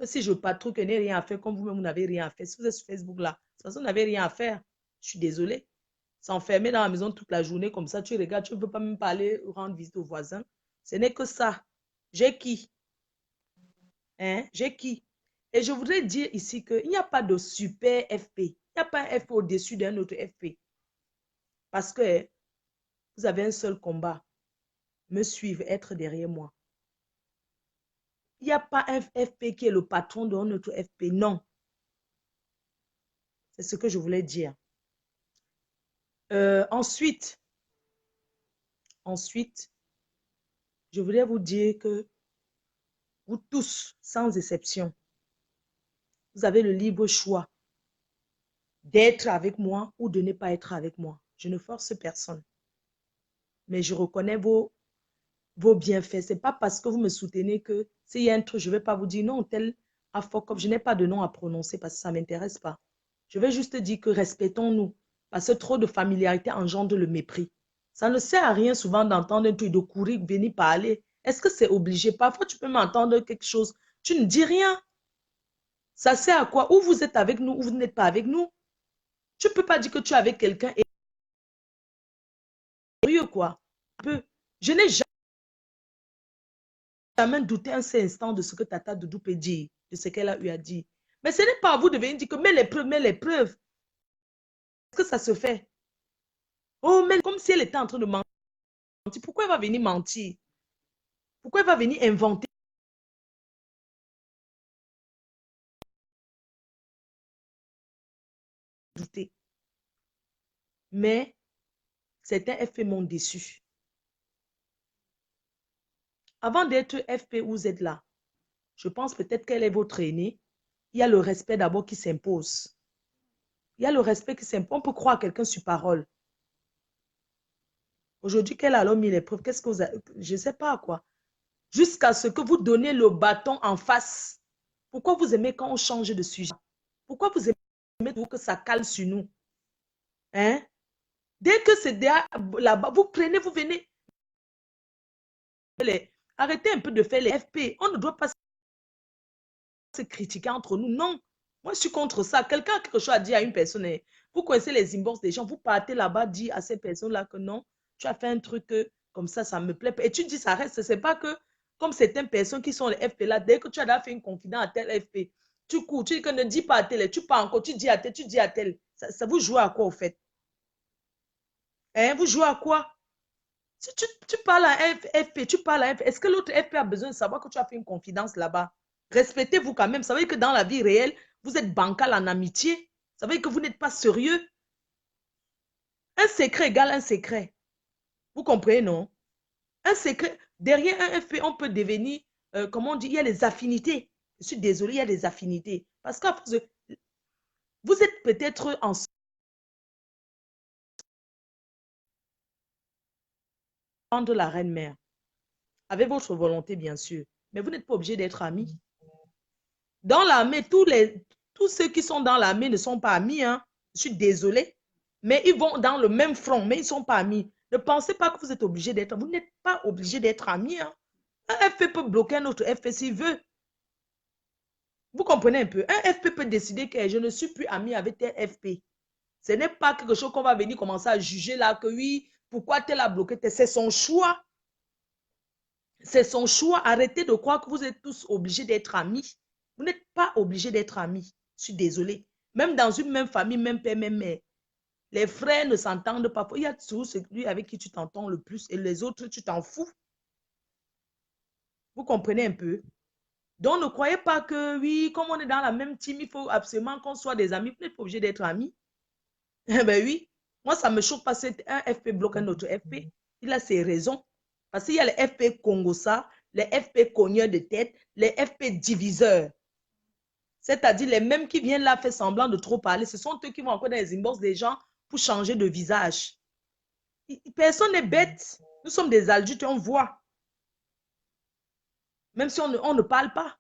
Si je patrouille, que n'ai rien à faire, comme vous-même, vous n'avez rien à faire. Si vous êtes sur Facebook, là, de toute façon, vous n'avez rien à faire. Je suis désolée. S'enfermer dans la maison toute la journée, comme ça, tu regardes, tu ne peux pas même parler, rendre visite aux voisins. Ce n'est que ça. J'ai qui? Hein? J'ai qui? Et je voudrais dire ici qu'il n'y a pas de super FP. Il n'y a pas un FP au-dessus d'un autre FP. Parce que vous avez un seul combat. Me suivre, être derrière moi. Il n'y a pas un FP qui est le patron de notre FP. Non. C'est ce que je voulais dire. Ensuite, je voulais vous dire que vous tous, sans exception, vous avez le libre choix d'être avec moi ou de ne pas être avec moi. Je ne force personne. Mais je reconnais vos bienfaits. Ce n'est pas parce que vous me soutenez que s'il y a un truc, je ne vais pas vous dire non, tel a fuck up. Je n'ai pas de nom à prononcer parce que ça ne m'intéresse pas. Je vais juste dire que respectons-nous. Parce que trop de familiarité engendre le mépris. Ça ne sert à rien souvent d'entendre un truc, de courir, venir parler. Est-ce que c'est obligé? Parfois, tu peux m'entendre quelque chose. Tu ne dis rien. Ça sert à quoi? Ou vous êtes avec nous, ou vous n'êtes pas avec nous. Tu ne peux pas dire que tu es avec quelqu'un et sérieux, quoi. Je n'ai jamais douté un seul instant de ce que Tata Doudou peut dire, de ce qu'elle a eu à dire. Mais ce n'est pas à vous de venir dire que mais les preuves. Est-ce que ça se fait? Oh, mais comme si elle était en train de mentir. Pourquoi elle va venir mentir? Pourquoi elle va venir inventer? Douter. Mais certains FP m'ont déçu. Avant d'être FP ou Z là, je pense peut-être qu'elle est votre aînée. Il y a le respect d'abord qui s'impose. Il y a le respect qui s'impose. On peut croire à quelqu'un sur parole. Aujourd'hui, qu'elle a alors mis les preuves, qu'est-ce que vous avez? Je ne sais pas quoi. Jusqu'à ce que vous donnez le bâton en face. Pourquoi vous aimez quand on change de sujet? Pourquoi vous aimez que ça cale sur nous? Hein? Dès que c'est là-bas, vous prenez, vous venez. Arrêtez un peu de faire les FP. On ne doit pas se critiquer entre nous. Non. Moi, je suis contre ça. Quelqu'un a quelque chose à dire à une personne. Vous connaissez les inbox des gens. Vous partez là-bas, dire à ces personnes-là que non, tu as fait un truc comme ça me plaît. Et tu dis, ça reste. Ce n'est pas que, comme certaines personnes qui sont les FP là, dès que tu as fait une confidence à tel FP, tu cours, tu dis que ne dis pas à tel, tu pars encore, tu dis à tel, tu dis à tel. Ça vous joue à quoi, au fait? Hein? Vous jouez à quoi? Si tu parles à un FP, tu parles à un FP, est-ce que l'autre FP a besoin de savoir que tu as fait une confidence là-bas? Respectez-vous quand même. Ça veut dire que dans la vie réelle, vous êtes bancal en amitié. Ça veut dire que vous n'êtes pas sérieux. Un secret égale un secret. Vous comprenez, non? Un secret, derrière un FP, on peut devenir, comment on dit, il y a les affinités. Je suis désolée, il y a des affinités. Parce que vous êtes peut-être ensemble de la reine-mère. Avec votre volonté, bien sûr. Mais vous n'êtes pas obligé d'être amis. Dans l'armée, tous ceux qui sont dans l'armée ne sont pas amis. Hein. Je suis désolée. Mais ils vont dans le même front, mais ils ne sont pas amis. Ne pensez pas que vous êtes obligé d'être. Vous n'êtes pas obligé d'être amis. Hein. Un FP peut bloquer un autre FP s'il veut. Vous comprenez un peu? Un FP peut décider que je ne suis plus ami avec tel FP. Ce n'est pas quelque chose qu'on va venir commencer à juger là, que oui, pourquoi tel a bloqué tel. C'est son choix. C'est son choix. Arrêtez de croire que vous êtes tous obligés d'être amis. Vous n'êtes pas obligés d'être amis. Je suis désolée. Même dans une même famille, même père, même mère. Les frères ne s'entendent pas. Il y a toujours celui avec qui tu t'entends le plus et les autres, tu t'en fous. Vous comprenez un peu? Donc, ne croyez pas que, oui, comme on est dans la même team, il faut absolument qu'on soit des amis. Vous n'êtes pas obligé d'être amis. Eh ben oui. Moi, ça me choque parce qu'un FP bloque un autre FP. Il a ses raisons. Parce qu'il y a les FP Congossa, les FP cogneurs de tête, les FP diviseurs. C'est-à-dire les mêmes qui viennent là faire semblant de trop parler. Ce sont eux qui vont encore dans les inbox des gens pour changer de visage. Personne n'est bête. Nous sommes des adultes, on voit. Même si on ne parle pas.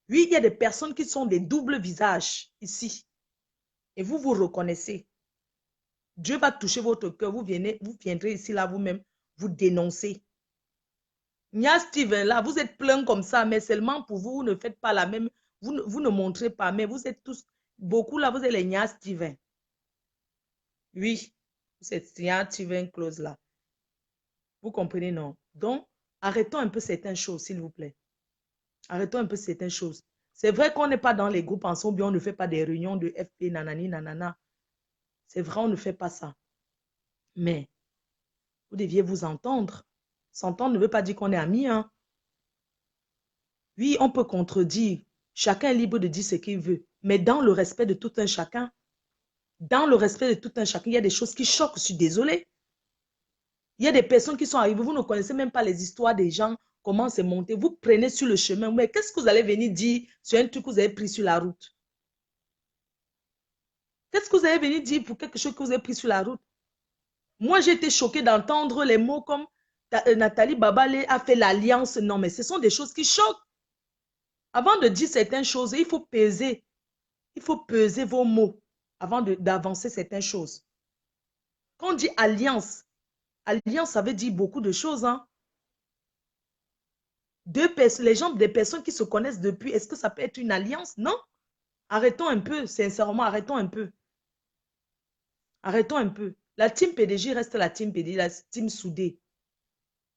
Oui, il y a des personnes qui sont des doubles visages ici. Et vous vous reconnaissez. Dieu va toucher votre cœur. Vous viendrez ici là vous-même, vous dénoncer. Nia Steven, là, vous êtes plein comme ça, mais seulement pour vous, vous ne faites pas la même. Vous ne montrez pas, mais vous êtes tous, beaucoup là, vous êtes les Nia Steven. Oui, vous êtes Nia Steven Close là. Vous comprenez, non? Donc, arrêtons un peu certaines choses, s'il vous plaît. Arrêtons un peu certaines choses. C'est vrai qu'on n'est pas dans les groupes ensemble, bien on ne fait pas des réunions de FP, nanani, nanana. C'est vrai, on ne fait pas ça. Mais, vous deviez vous entendre. S'entendre ne veut pas dire qu'on est amis, hein. Oui, on peut contredire. Chacun est libre de dire ce qu'il veut. Mais dans le respect de tout un chacun, dans le respect de tout un chacun, il y a des choses qui choquent, je suis désolée. Il y a des personnes qui sont arrivées, vous ne connaissez même pas les histoires des gens, comment c'est monté. Vous prenez sur le chemin, mais qu'est-ce que vous allez venir dire sur un truc que vous avez pris sur la route? Qu'est-ce que vous allez venir dire pour quelque chose que vous avez pris sur la route? Moi, j'ai été choquée d'entendre les mots comme Nathalie Babalé a fait l'alliance. Non, mais ce sont des choses qui choquent. Avant de dire certaines choses, il faut peser. Il faut peser vos mots avant d'avancer certaines choses. Quand on dit alliance, alliance, ça veut dire beaucoup de choses. Hein? Deux personnes, les gens, des personnes qui se connaissent depuis, est-ce que ça peut être une alliance? Non. Arrêtons un peu, sincèrement, arrêtons un peu. Arrêtons un peu. La team PDG reste la team PDG, la team soudée.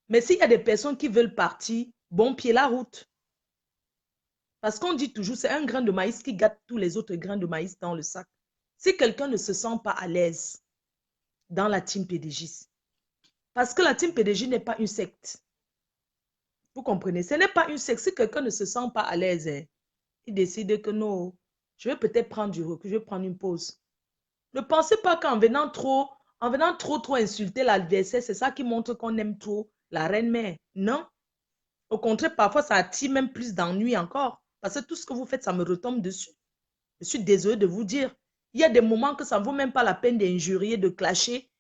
Mais s'il y a des personnes qui veulent partir, bon pied la route. Parce qu'on dit toujours, c'est un grain de maïs qui gâte tous les autres grains de maïs dans le sac. Si quelqu'un ne se sent pas à l'aise dans la team PDG, parce que la team PDG n'est pas une secte. Vous comprenez? Ce n'est pas une secte. Si quelqu'un ne se sent pas à l'aise, il décide que non, je vais peut-être prendre du recul, je vais prendre une pause. Ne pensez pas qu'en venant trop insulter l'adversaire, c'est ça qui montre qu'on aime trop la reine-mère. Non. Au contraire, parfois, ça attire même plus d'ennuis encore. Parce que tout ce que vous faites, ça me retombe dessus. Je suis désolée de vous dire. Il y a des moments que ça ne vaut même pas la peine d'injurier, de clasher.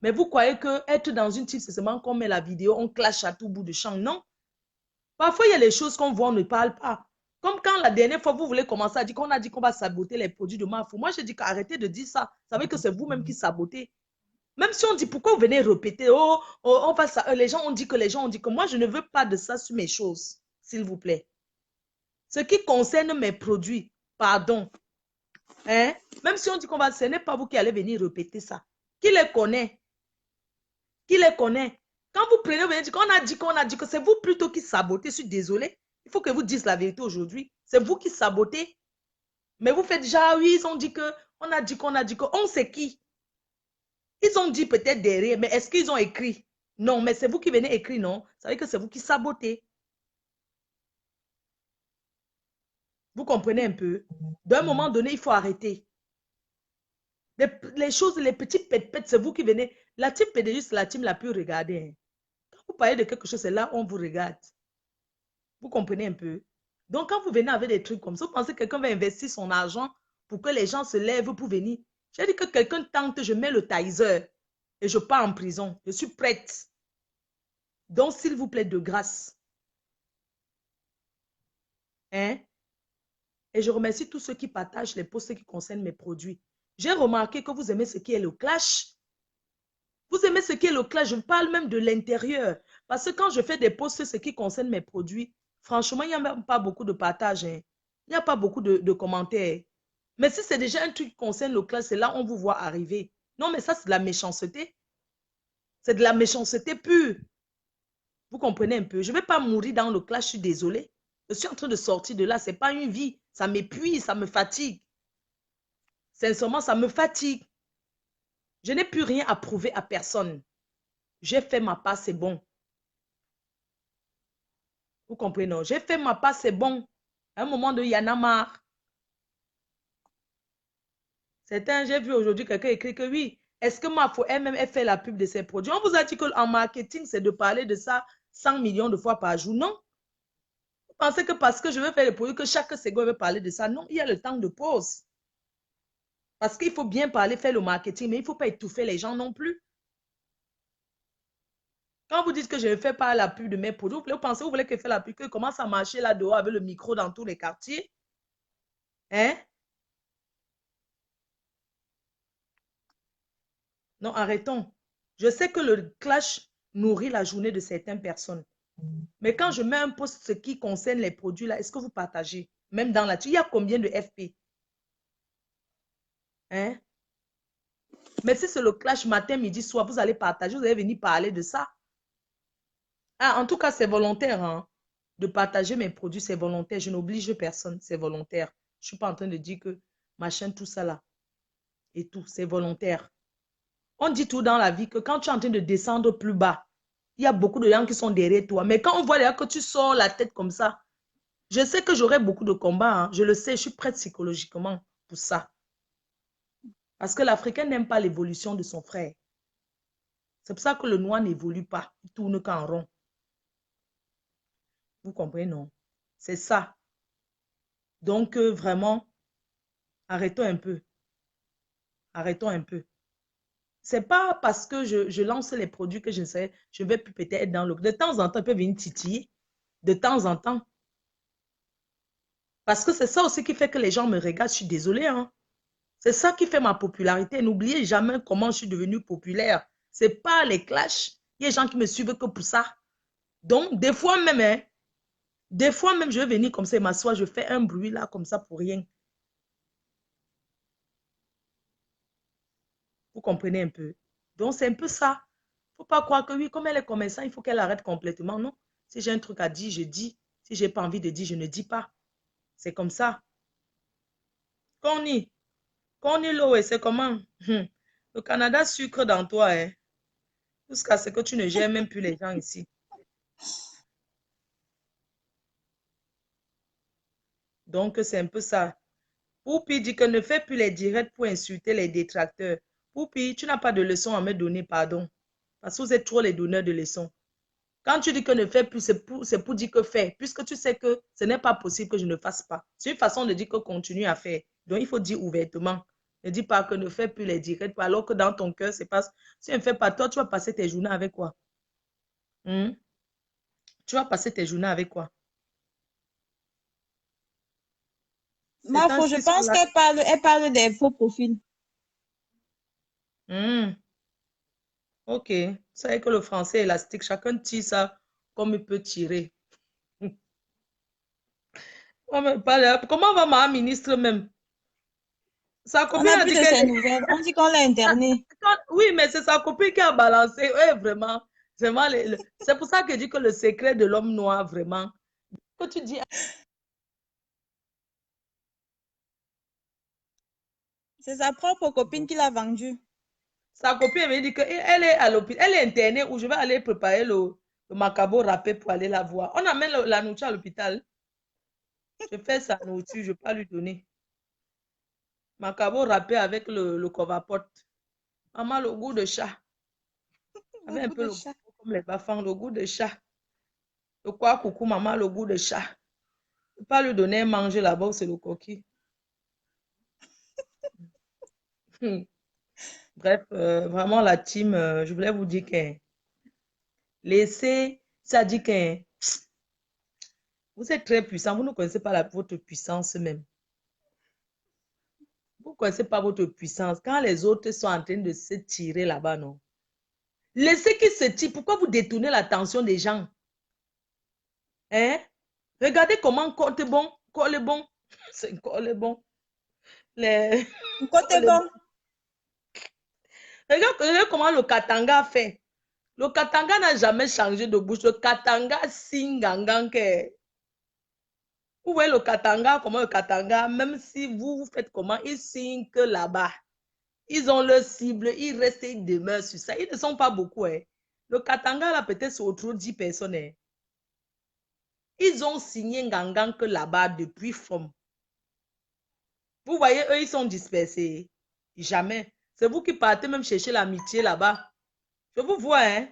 Mais vous croyez qu'être dans une team, c'est seulement qu'on met la vidéo, on clash à tout bout de champ. Non. Parfois, il y a les choses qu'on voit, on ne parle pas. Comme quand la dernière fois, vous voulez commencer à dire qu'on a dit qu'on va saboter les produits de Mafou. Moi, je dis qu'arrêtez de dire ça. Vous savez que c'est vous-même qui sabotez. Même si on dit, pourquoi vous venez répéter, on va ça, les gens ont dit que moi, je ne veux pas de ça sur mes choses, s'il vous plaît. Ce qui concerne mes produits, pardon. Hein? Même si on dit qu'on va, ce n'est pas vous qui allez venir répéter ça. Qui les connaît? Qui les connaît? Quand vous prenez, vous venez dire qu'on a dit que c'est vous plutôt qui sabotez. Je suis désolée. Il faut que vous disiez la vérité aujourd'hui. C'est vous qui sabotez. Mais vous faites déjà, oui, ils ont dit que, on a dit que, on sait qui? Ils ont dit peut-être derrière, mais est-ce qu'ils ont écrit? Non, mais c'est vous qui venez écrire, non? Ça veut dire que c'est vous qui sabotez. Vous comprenez un peu? D'un moment donné, il faut arrêter. Les choses, les petits pètes, c'est vous qui venez. La team PDG, c'est la team la plus regardée. Quand vous parlez de quelque chose, c'est là où on vous regarde. Vous comprenez un peu? Donc, quand vous venez avec des trucs comme ça, vous pensez que quelqu'un va investir son argent pour que les gens se lèvent pour venir. J'ai dit que quelqu'un tente, je mets le taser et je pars en prison. Je suis prête. Donc, s'il vous plaît, de grâce. Hein? Et je remercie tous ceux qui partagent les posts qui concernent mes produits. J'ai remarqué que vous aimez ce qui est le clash. Vous aimez ce qui est le clash. Je parle même de l'intérieur. Parce que quand je fais des posts ce qui concerne mes produits, franchement, il n'y a même pas beaucoup de partage. Hein. Il n'y a pas beaucoup de commentaires. Mais si c'est déjà un truc qui concerne le clash, c'est là où on vous voit arriver. Non, mais ça, c'est de la méchanceté. C'est de la méchanceté pure. Vous comprenez un peu? Je ne vais pas mourir dans le clash, je suis désolée. Je suis en train de sortir de là. Ce n'est pas une vie. Ça m'épuise, ça me fatigue. Sincèrement, ça me fatigue. Je n'ai plus rien à prouver à personne. J'ai fait ma part, c'est bon. Vous comprenez, non? J'ai fait ma part, c'est bon. À un moment donné, il y en a marre. J'ai vu aujourd'hui quelqu'un écrire que oui, est-ce que ma faut elle-même elle fait la pub de ses produits? On vous a dit qu'en marketing, c'est de parler de ça 100 millions de fois par jour. Non. Vous pensez que parce que je veux faire les produits, que chaque seconde veut parler de ça? Non, il y a le temps de pause. Parce qu'il faut bien parler, faire le marketing, mais il ne faut pas étouffer les gens non plus. Quand vous dites que je ne fais pas la pub de mes produits, vous pensez, vous voulez que je fasse la pub, que commence à marcher là dehors avec le micro dans tous les quartiers? Hein? Non, arrêtons. Je sais que le clash nourrit la journée de certaines personnes. Mais quand je mets un post qui concerne les produits là, est-ce que vous partagez? Même dans la... Il y a combien de FP? Hein? Mais si c'est le clash matin, midi, soir, vous allez partager, vous allez venir parler de ça. Ah, en tout cas, c'est volontaire. Hein? De partager mes produits, c'est volontaire. Je n'oblige personne, c'est volontaire. Je ne suis pas en train de dire que machin, tout ça là. Et tout, c'est volontaire. On dit tout dans la vie que quand tu es en train de descendre plus bas, il y a beaucoup de gens qui sont derrière toi. Mais quand on voit que tu sors la tête comme ça, je sais que j'aurai beaucoup de combats. Hein. Je le sais, je suis prête psychologiquement pour ça. Parce que l'Africain n'aime pas l'évolution de son frère. C'est pour ça que le noir n'évolue pas. Il tourne qu'en rond. Vous comprenez, non? C'est ça. Donc, vraiment, arrêtons un peu. Arrêtons un peu. C'est pas parce que je lance les produits que je sais, je vais peut-être être dans le... De temps en temps, ils peuvent venir titiller. De temps en temps. Parce que c'est ça aussi qui fait que les gens me regardent. Je suis désolée. Hein? C'est ça qui fait ma popularité. N'oubliez jamais comment je suis devenue populaire. Ce n'est pas les clashs. Il y a des gens qui me suivent que pour ça. Donc, des fois même, hein, je vais venir comme ça et m'asseoir, je fais un bruit là comme ça pour rien. Vous comprenez un peu? Donc, c'est un peu ça. Il ne faut pas croire que oui, comme elle est commerçante, il faut qu'elle arrête complètement. Non. Si j'ai un truc à dire, je dis. Si je n'ai pas envie de dire, je ne dis pas. C'est comme ça. Connie l'eau, c'est comment? Le Canada sucre dans toi. Hein? Jusqu'à ce que tu ne gères même plus les gens ici. Donc, c'est un peu ça. Poupi dit que ne fais plus les directs pour insulter les détracteurs. Poupi, tu n'as pas de leçon à me donner, pardon. Parce que vous êtes trop les donneurs de leçons. Quand tu dis que ne fais plus, c'est pour dire que fais. Puisque tu sais que ce n'est pas possible que je ne fasse pas. C'est une façon de dire que continue à faire. Donc, il faut dire ouvertement. Ne dis pas que ne fais plus les directs, alors que dans ton cœur, c'est pas... Si tu ne fais pas, toi, tu vas passer tes journées avec quoi? Tu vas passer tes journées avec quoi? Mafo, je pense qu'elle parle des faux profils. Ok. Vous savez que le français est élastique. Chacun tire ça comme il peut tirer. Comment va ma ministre même? Sa copine a dit de ses nouvelles. On dit qu'on l'a interné. Oui, mais c'est sa copine qui a balancé. Oui, vraiment. C'est pour ça que je dis que le secret de l'homme noir, vraiment. Que tu dis... C'est sa propre copine qui l'a vendue. Sa copine me dit qu'elle est à l'hôpital. Elle est internée où je vais aller préparer le macabo râpé pour aller la voir. On amène la nourriture à l'hôpital. Je fais sa nourriture, je ne vais pas lui donner. Macabo râpé avec le covapote. Maman, le goût de chat. Avec un peu le goût comme les bafans, le goût de chat. Le quoi, coucou, maman, le goût de chat. Je ne vais pas lui donner manger là-bas, c'est le coquille. Bref, vraiment la team, je voulais vous dire que laissez, ça dit que vous êtes très puissant, vous ne connaissez pas votre puissance même. Vous ne connaissez pas votre puissance. Quand les autres sont en train de se tirer là-bas, non. Laissez qu'ils se tirent. Pourquoi vous détournez l'attention des gens? Hein? Regardez comment Côte bon, Côte bon. C'est Côte bon. Côte bon. Regardez comment le Katanga fait. Le Katanga n'a jamais changé de bouche. Le Katanga Singanganke. Vous voyez le Katanga, comment le Katanga, même si vous faites comment, ils signent que là-bas. Ils ont leur cible, ils restent, ils demeurent sur ça. Ils ne sont pas beaucoup. Hein. Le Katanga, là, peut-être, c'est autour de 10 personnes. Hein. Ils ont signé Ngangan que là-bas depuis FOM. Vous voyez, eux, ils sont dispersés. Jamais. C'est vous qui partez même chercher l'amitié là-bas. Je vous vois, hein.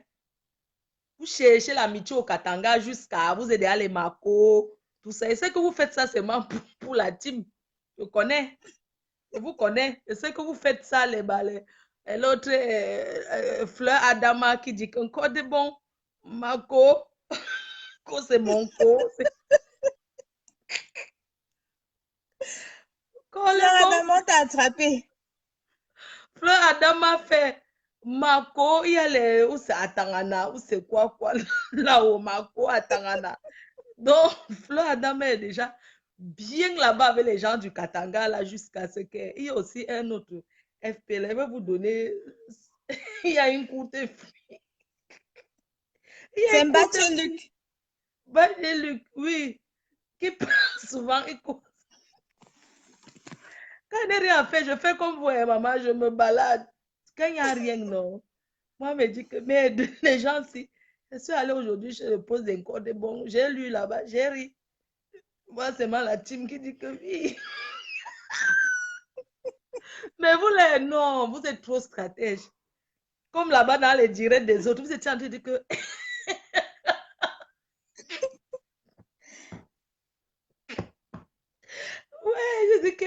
Vous cherchez l'amitié au Katanga jusqu'à vous aider à les Mako, tout ça. Et c'est que vous faites ça seulement pour la team. Je connais. Je vous connais. Je sais que vous faites ça, les balais. Et l'autre, Fleur Adama qui dit qu'encore de bon, Mako, c'est mon co. Fleur Adama t'a attrapé. Fleur Adama fait Mako, il y a les, où c'est Atangana, où c'est quoi, là-haut, Mako, Atangana. Donc, Fleur Adama est déjà bien là-bas avec les gens du Katanga, là, jusqu'à ce qu'il y ait aussi un autre FPL. Je vais vous donner, il y a une courte fille. C'est Mbathé Luc. Mbathé Luc, oui, qui parle souvent, écoute. Quand il n'y a rien fait, je fais comme vous, hein, maman, je me balade. Quand il n'y a rien, non. Moi, je me dis que, mais les gens, si, je suis allée aujourd'hui, je pose des codes, bon, j'ai lu là-bas, j'ai ri. Moi, c'est ma la team qui dit que oui. Mais vous, les, non, vous êtes trop stratège. Comme là-bas, dans les directs des autres, vous étiez en train de dire que... Ouais, je dis que...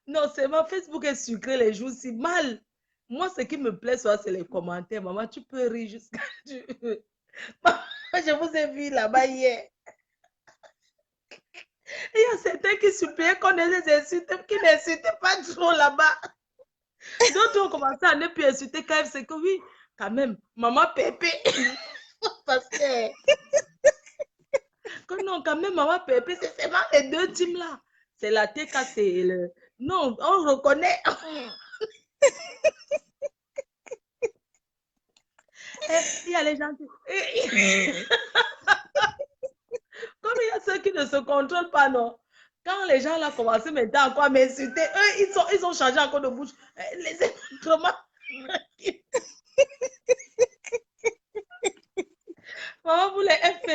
Non, c'est ma Facebook est sucré les jours si mal. Moi, ce qui me plaît, c'est les commentaires. Maman, tu peux rire jusqu'à... Maman, je vous ai vu là-bas hier. Il y a certains qui suppliaient qu'on les insulte, qui n'insultaient pas trop là-bas. D'autres ont commencé à ne plus insulter KFC que oui, quand même, maman Pépé. Parce que non, quand même, maman Pépé, c'est seulement les deux teams là. C'est la TK, c'est le... Non, on reconnaît. Il y a les gens qui... Comme il y a ceux qui ne se contrôlent pas, non. Quand les gens là commencé maintenant encore à m'insulter, eux, ils ont changé encore de bouche. Les comment? Maman, vous les FP,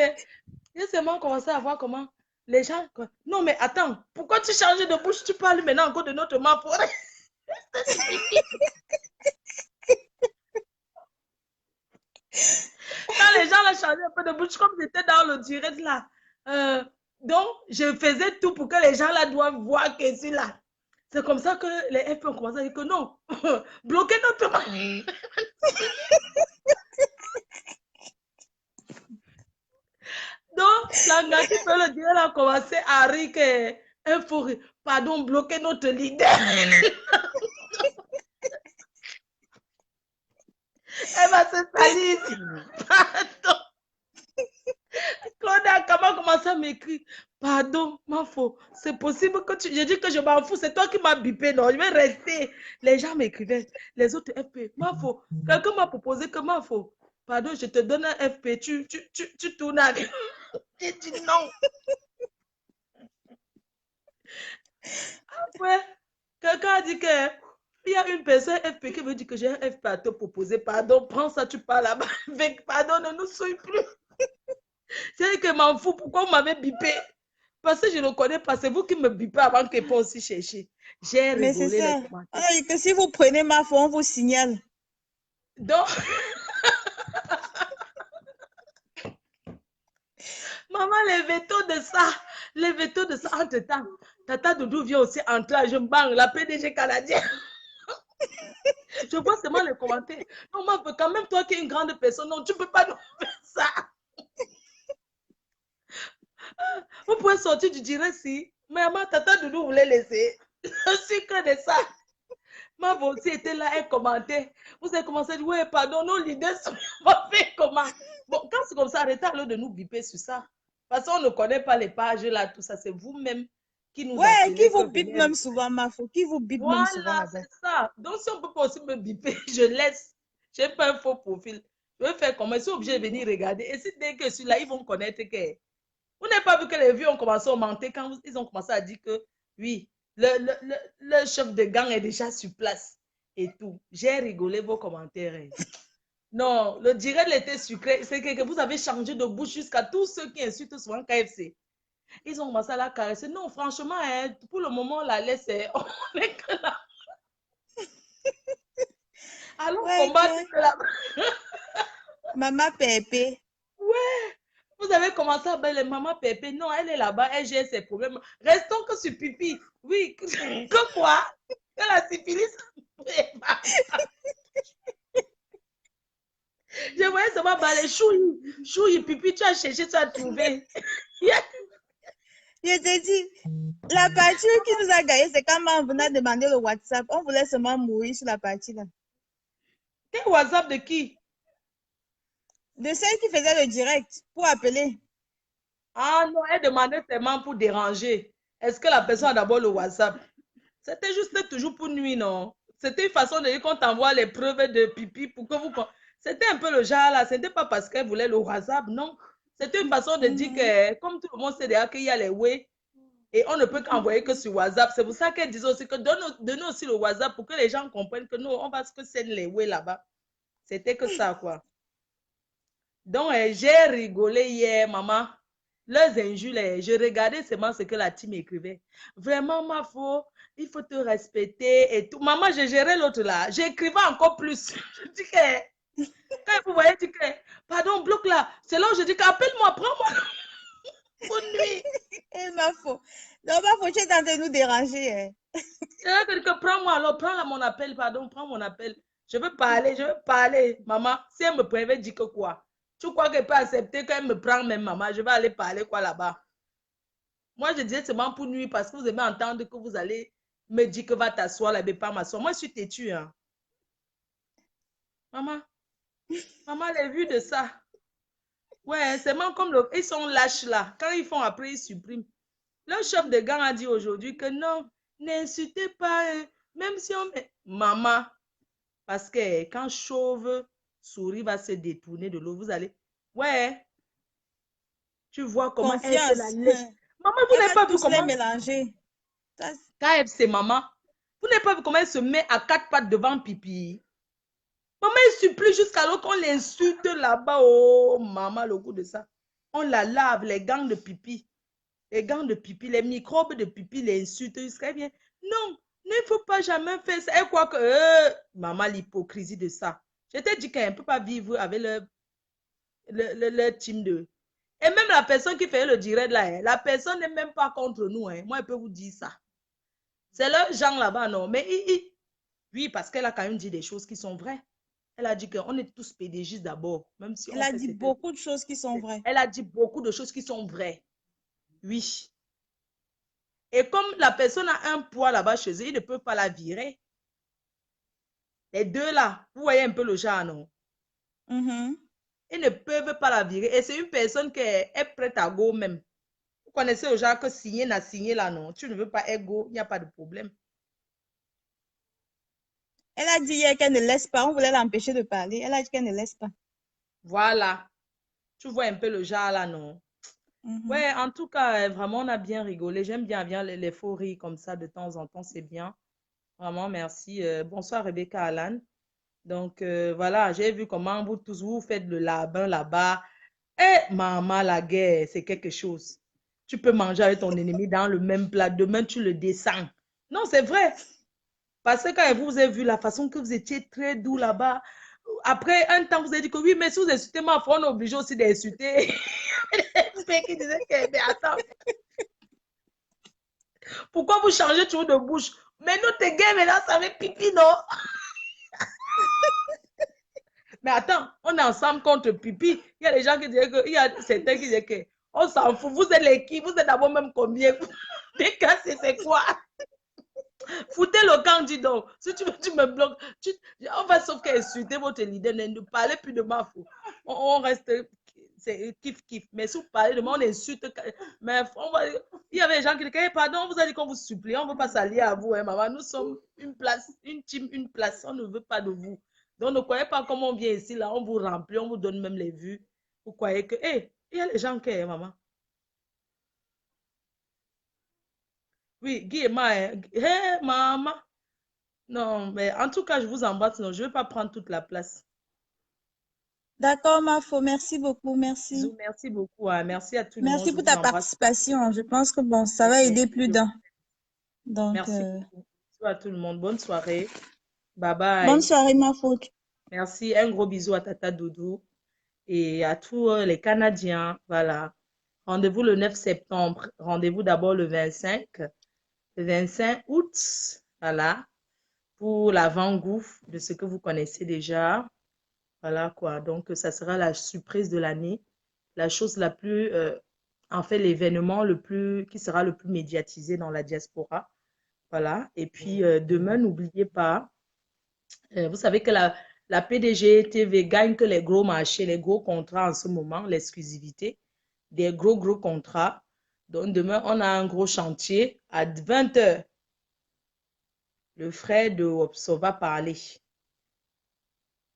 j'ai seulement commencé à voir comment les gens... Non, mais attends, pourquoi tu changes de bouche? Tu parles maintenant encore de notre main pour... Quand les gens là changeaient un peu de bouche, comme j'étais dans le direct là, donc je faisais tout pour que les gens là doivent voir que c'est là. C'est comme ça que les FP ont commencé à dire que non, bloquez notre main. Donc, la gâchette peut le dire, elle a commencé à rire qu'un fou, pardon, bloquer notre leader. Elle va se salir. Pardon. Claude comment commencé à m'écrire. Pardon, ma faux. C'est possible que tu... Je dis que je m'en fous. C'est toi qui m'as bipé, non? Je vais rester. Les gens m'écrivaient. Les autres FP. Ma faux. Quelqu'un m'a proposé que ma faux. Pardon, je te donne un FP. Tu tournes à... J'ai dit non. Après, quelqu'un a dit que il y a une personne FP qui me dit que j'ai un FP à te proposer. Pardon, prends ça, tu parles là-bas. Pardon, ne nous souille plus. C'est que m'en fous. Pourquoi vous m'avez bipé? Parce que je ne connais pas. C'est vous qui me bipez avant que je aussi chercher. J'ai rigolé. Mais c'est ça. Que si vous prenez ma foi, on vous signale. Donc, maman, les vétos de ça, entre-temps, Tata Doudou vient aussi entrer, je me bang, la PDG canadienne. Je vois seulement les commentaires. Non, maman, quand même, toi qui es une grande personne, non, tu ne peux pas nous faire ça. Vous pouvez sortir du direct si. Maman, Tata Doudou voulait laisser. Je suis que de ça. Ma aussi était là, elle commentait. Vous avez commencé à dire, ouais, pardon, nos leaders sont fait comment? Bon, quand c'est comme ça, arrêtez alors de nous biper sur ça. Parce qu'on ne connaît pas les pages là, tout ça. C'est vous-même qui nous ouais, qui vous bip même souvent, ma faux. Qui vous bip voilà, même souvent. Voilà, c'est ça. Donc, si on ne peut pas aussi me biper, je laisse. Je n'ai pas un faux profil. Je vais faire comment? Ils sont obligés de venir regarder. Et si dès que je suis là, ils vont connaître que... Vous n'avez pas vu que les vues ont commencé à augmenter quand ils ont commencé à dire que, oui, le chef de gang est déjà sur place et tout. J'ai rigolé vos commentaires. Hein. Non, le direct était sucré. C'est que vous avez changé de bouche jusqu'à tous ceux qui insultent souvent KFC. Ils ont commencé à la caresser. Non, franchement, hein, pour le moment, on la laisse. On est que là. Allons Ouais, combattre ok. que la... Maman Pépé. Ouais. Vous avez commencé à belle maman Pépé. Non, elle est là-bas, elle gère ses problèmes. Restons que sur pipi. Oui, que quoi? Que la syphilis. Je voyais seulement les chouilles, pipi, tu as cherché, tu as trouvé. Je te dis, la partie qui nous a gagné, c'est quand on venait demander le WhatsApp. On voulait seulement mourir sur la partie là. Quel WhatsApp de qui? De celle qui faisait le direct pour appeler. Ah non, elle demandait seulement pour déranger. Est-ce que la personne a d'abord le WhatsApp? C'était juste toujours pour nuire, non? C'était une façon de dire qu'on t'envoie les preuves de pipi pour que vous... C'était un peu le genre là. Ce n'était pas parce qu'elle voulait le WhatsApp, non. C'était une façon de dire que, comme tout le monde sait déjà qu'il y a les way, et on ne peut qu'envoyer que sur WhatsApp. C'est pour ça qu'elle disait aussi que donne-nous aussi le WhatsApp pour que les gens comprennent que nous, on va se que c'est les way là-bas. C'était que ça, quoi. Donc, j'ai rigolé hier, maman. Leurs injures, je regardais seulement ce que la team écrivait. Vraiment, ma faute, il faut te respecter et tout. Maman, je gérais l'autre là. J'écrivais encore plus. Je dis que, quand vous voyez, je dis que, pardon, bloque là. C'est là où je dis qu'appelle-moi, prends-moi. Bonne nuit. Et ma faute. Non, ma faute, tu es en train de nous déranger. Hein. Je dis que prends-moi alors, prends là mon appel, pardon, prends mon appel. Je veux parler, maman. Si elle me prévient, dis que quoi? Tu crois qu'elle peut accepter qu'elle me prend même, maman? Je vais aller parler quoi là-bas? Moi, je disais seulement pour nuit parce que vous aimez entendre que vous allez me dire que va t'asseoir là, mais pas m'asseoir. Moi, je suis têtue. Hein. Maman, les vues de ça. Ouais, c'est même comme ils sont lâches là. Quand ils font après, ils suppriment. Le chef de gang a dit aujourd'hui que non, n'insultez pas, même si on met... Maman, parce que quand chauve souris va se détourner de l'eau, vous allez... Ouais, tu vois comment elle se la laisse. Maman, vous n'avez pas vu comment... mélanger. KFC, maman, vous n'avez pas vu comment elle se met à quatre pattes devant pipi. Maman, elle supplie jusqu'à l'eau qu'on l'insulte là-bas. Oh, maman, le goût de ça. On la lave, les gants de pipi. Les gants de pipi, les microbes de pipi, les insultes jusqu'à bien. Non, il ne faut pas jamais faire ça. Elle croit que, maman, l'hypocrisie de ça. Je t'ai dit qu'elle ne peut pas vivre avec le team de... Et même la personne qui fait le direct là, hein, la personne n'est même pas contre nous. Hein. Moi, je peux vous dire ça. C'est le genre là-bas, non. Mais oui, parce qu'elle a quand même dit des choses qui sont vraies. Elle a dit qu'on est tous PDG d'abord. Même si elle a dit beaucoup de choses qui sont vraies. Elle a dit beaucoup de choses qui sont vraies. Oui. Et comme la personne a un poids là-bas chez eux, ils ne peuvent pas la virer. Les deux là, vous voyez un peu le genre, non? Ils ne peuvent pas la virer. Et c'est une personne qui est prête à go même. Vous connaissez le genre que signer n'a signé là, non? Tu ne veux pas go, il n'y a pas de problème. Elle a dit hier qu'elle ne laisse pas. On voulait l'empêcher de parler. Elle a dit qu'elle ne laisse pas. Voilà. Tu vois un peu le genre là, non? Ouais, en tout cas, vraiment, on a bien rigolé. J'aime bien les faux rires comme ça de temps en temps, c'est bien. Vraiment, merci. Bonsoir, Rebecca Alan. Donc, voilà, j'ai vu comment vous tous, vous faites le labin là-bas. Eh, maman, la guerre, c'est quelque chose. Tu peux manger avec ton ennemi dans le même plat. Demain, tu le descends. Non, c'est vrai. Parce que quand vous avez vu la façon que vous étiez très doux là-bas, après un temps, vous avez dit que oui, mais si vous insultez ma foi, on est obligé aussi d'insulter. Qui disait que, mais attends. Pourquoi vous changez toujours de bouche? Mais nous, t'es gay, maintenant, ça fait pipi, non? Mais attends, on est ensemble contre pipi. Il y a des gens qui disent que, il y a certains qui disent que, on s'en fout. Vous êtes les qui? Vous êtes d'abord même combien? Des cas, c'est quoi? Foutez le camp, dis donc. Si tu veux, tu me bloques. On va sauf qu'à insulter votre leader. Ne parlez plus de ma faute. On reste kiff. Mais si vous parlez de moi, on insulte. Mais il y avait des gens qui disaient, pardon, on vous a dit qu'on vous supplie. On ne veut pas s'allier à vous, hein, maman. Nous sommes une place, une team, une place. On ne veut pas de vous. Donc, ne croyez pas comment on vient ici, là, on vous remplit, on vous donne même les vues. Vous croyez que, hé, il y a les gens qui, maman. Oui, Guy et moi, hein. Hé, maman. Non, mais en tout cas, je vous embrasse. Non, je ne vais pas prendre toute la place. D'accord, Mafo, merci beaucoup, merci. Bisous, merci beaucoup, hein. Merci à tout le monde. Merci Je pour vous ta embrasse. participation. Je pense que bon, ça va Et aider plus d'un. Donc, merci beaucoup. Bisous à tout le monde. Bonne soirée. Bye bonne bye. soirée, Mafo. Merci. Un gros bisou à Tata Doudou et à tous les Canadiens. Voilà. Rendez-vous le 9 septembre. Rendez-vous d'abord le 25 août. Voilà. Pour l'avant-goût de ce que vous connaissez déjà. Voilà quoi. Donc, ça sera la surprise de l'année. La chose la plus, en fait, l'événement qui sera le plus médiatisé dans la diaspora. Voilà. Et puis, demain, n'oubliez pas, vous savez que la PDG TV gagne que les gros marchés, les gros contrats en ce moment, l'exclusivité, des gros contrats. Donc, demain, on a un gros chantier à 20 h. Le frère de Wopso va parler.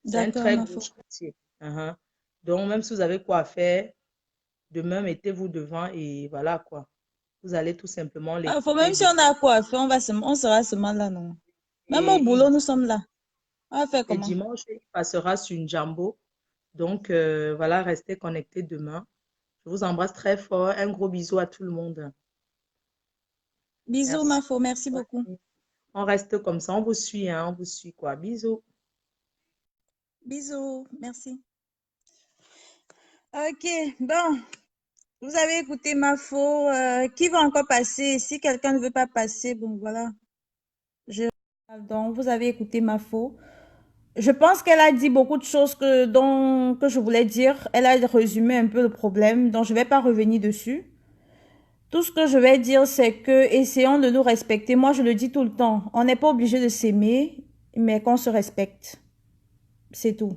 C'est un D'accord, très gros Mafo. chantier. Donc, même si vous avez quoi faire, demain, mettez-vous devant et voilà quoi. Vous allez tout simplement Faut l'écouter. même si on a quoi faire, on sera seulement là, non? Même au Et, boulot, nous sommes là. On va faire et comment? dimanche, il passera sur une Jambo. Donc, voilà, restez connectés demain. Je vous embrasse très fort. Un gros bisou à tout le monde. Bisous, Merci. Mafo. Merci beaucoup. On reste comme ça. On vous suit, hein. On vous suit quoi. Bisous. Bisous. Merci. Ok, bon. Vous avez écouté Mafo. Qui va encore passer? Si quelqu'un ne veut pas passer, bon, voilà. Donc, vous avez écouté Mafo. Je pense qu'elle a dit beaucoup de choses que je voulais dire. Elle a résumé un peu le problème, donc je ne vais pas revenir dessus. Tout ce que je vais dire, c'est que essayons de nous respecter. Moi, je le dis tout le temps. On n'est pas obligé de s'aimer, mais qu'on se respecte. C'est tout.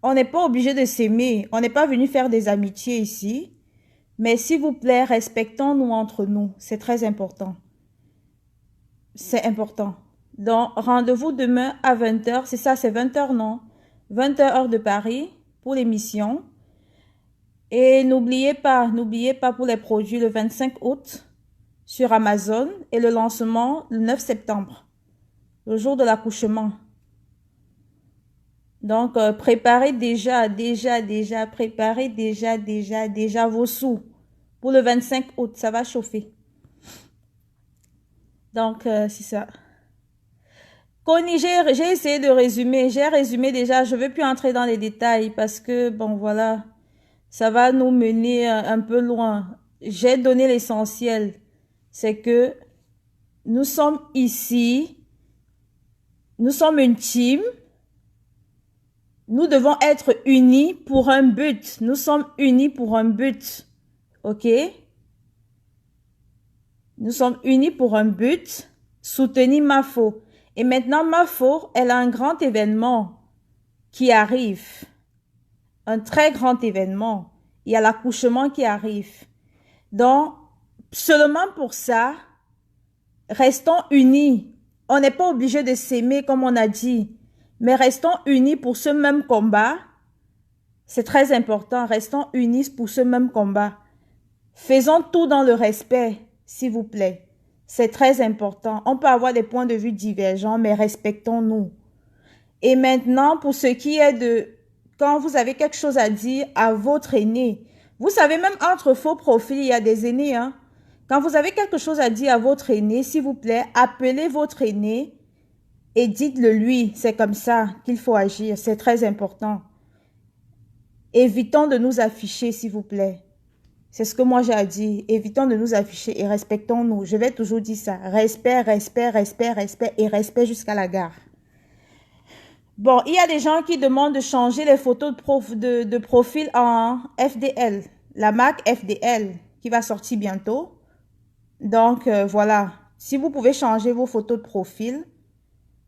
On n'est pas obligé de s'aimer. On n'est pas venu faire des amitiés ici. Mais s'il vous plaît, respectons-nous entre nous. C'est très important. C'est important. Donc, rendez-vous demain à 20 h. C'est ça, c'est 20 h, non? 20 h heure de Paris pour l'émission. Et n'oubliez pas pour les produits le 25 août sur Amazon et le lancement le 9 septembre, le jour de l'accouchement. Donc, préparez préparez déjà vos sous. Pour le 25 août, ça va chauffer. Donc, c'est ça. Connie, j'ai essayé de résumer. J'ai résumé déjà. Je ne veux plus entrer dans les détails parce que, bon, voilà, ça va nous mener un peu loin. J'ai donné l'essentiel. C'est que nous sommes ici. Nous sommes une team. Nous devons être unis pour un but. Nous sommes unis pour un but. OK? Nous sommes unis pour un but. Soutenir Mafo. Et maintenant, Mafo, elle a un grand événement qui arrive. Un très grand événement. Il y a l'accouchement qui arrive. Donc, seulement pour ça, restons unis. On n'est pas obligé de s'aimer comme on a dit. Mais restons unis pour ce même combat. C'est très important. Restons unis pour ce même combat. Faisons tout dans le respect, s'il vous plaît. C'est très important. On peut avoir des points de vue divergents, mais respectons-nous. Et maintenant, pour ce qui est de... Quand vous avez quelque chose à dire à votre aîné, vous savez, même entre faux profils, il y a des aînés. Hein? Quand vous avez quelque chose à dire à votre aîné, s'il vous plaît, appelez votre aîné et dites-le lui. C'est comme ça qu'il faut agir. C'est très important. Évitons de nous afficher, s'il vous plaît. C'est ce que moi j'ai à dire. Évitons de nous afficher et respectons-nous. Je vais toujours dire ça. Respect, respect, respect, respect et respect jusqu'à la gare. Bon, il y a des gens qui demandent de changer les photos de profil en FDL. La marque FDL qui va sortir bientôt. Donc, voilà. Si vous pouvez changer vos photos de profil.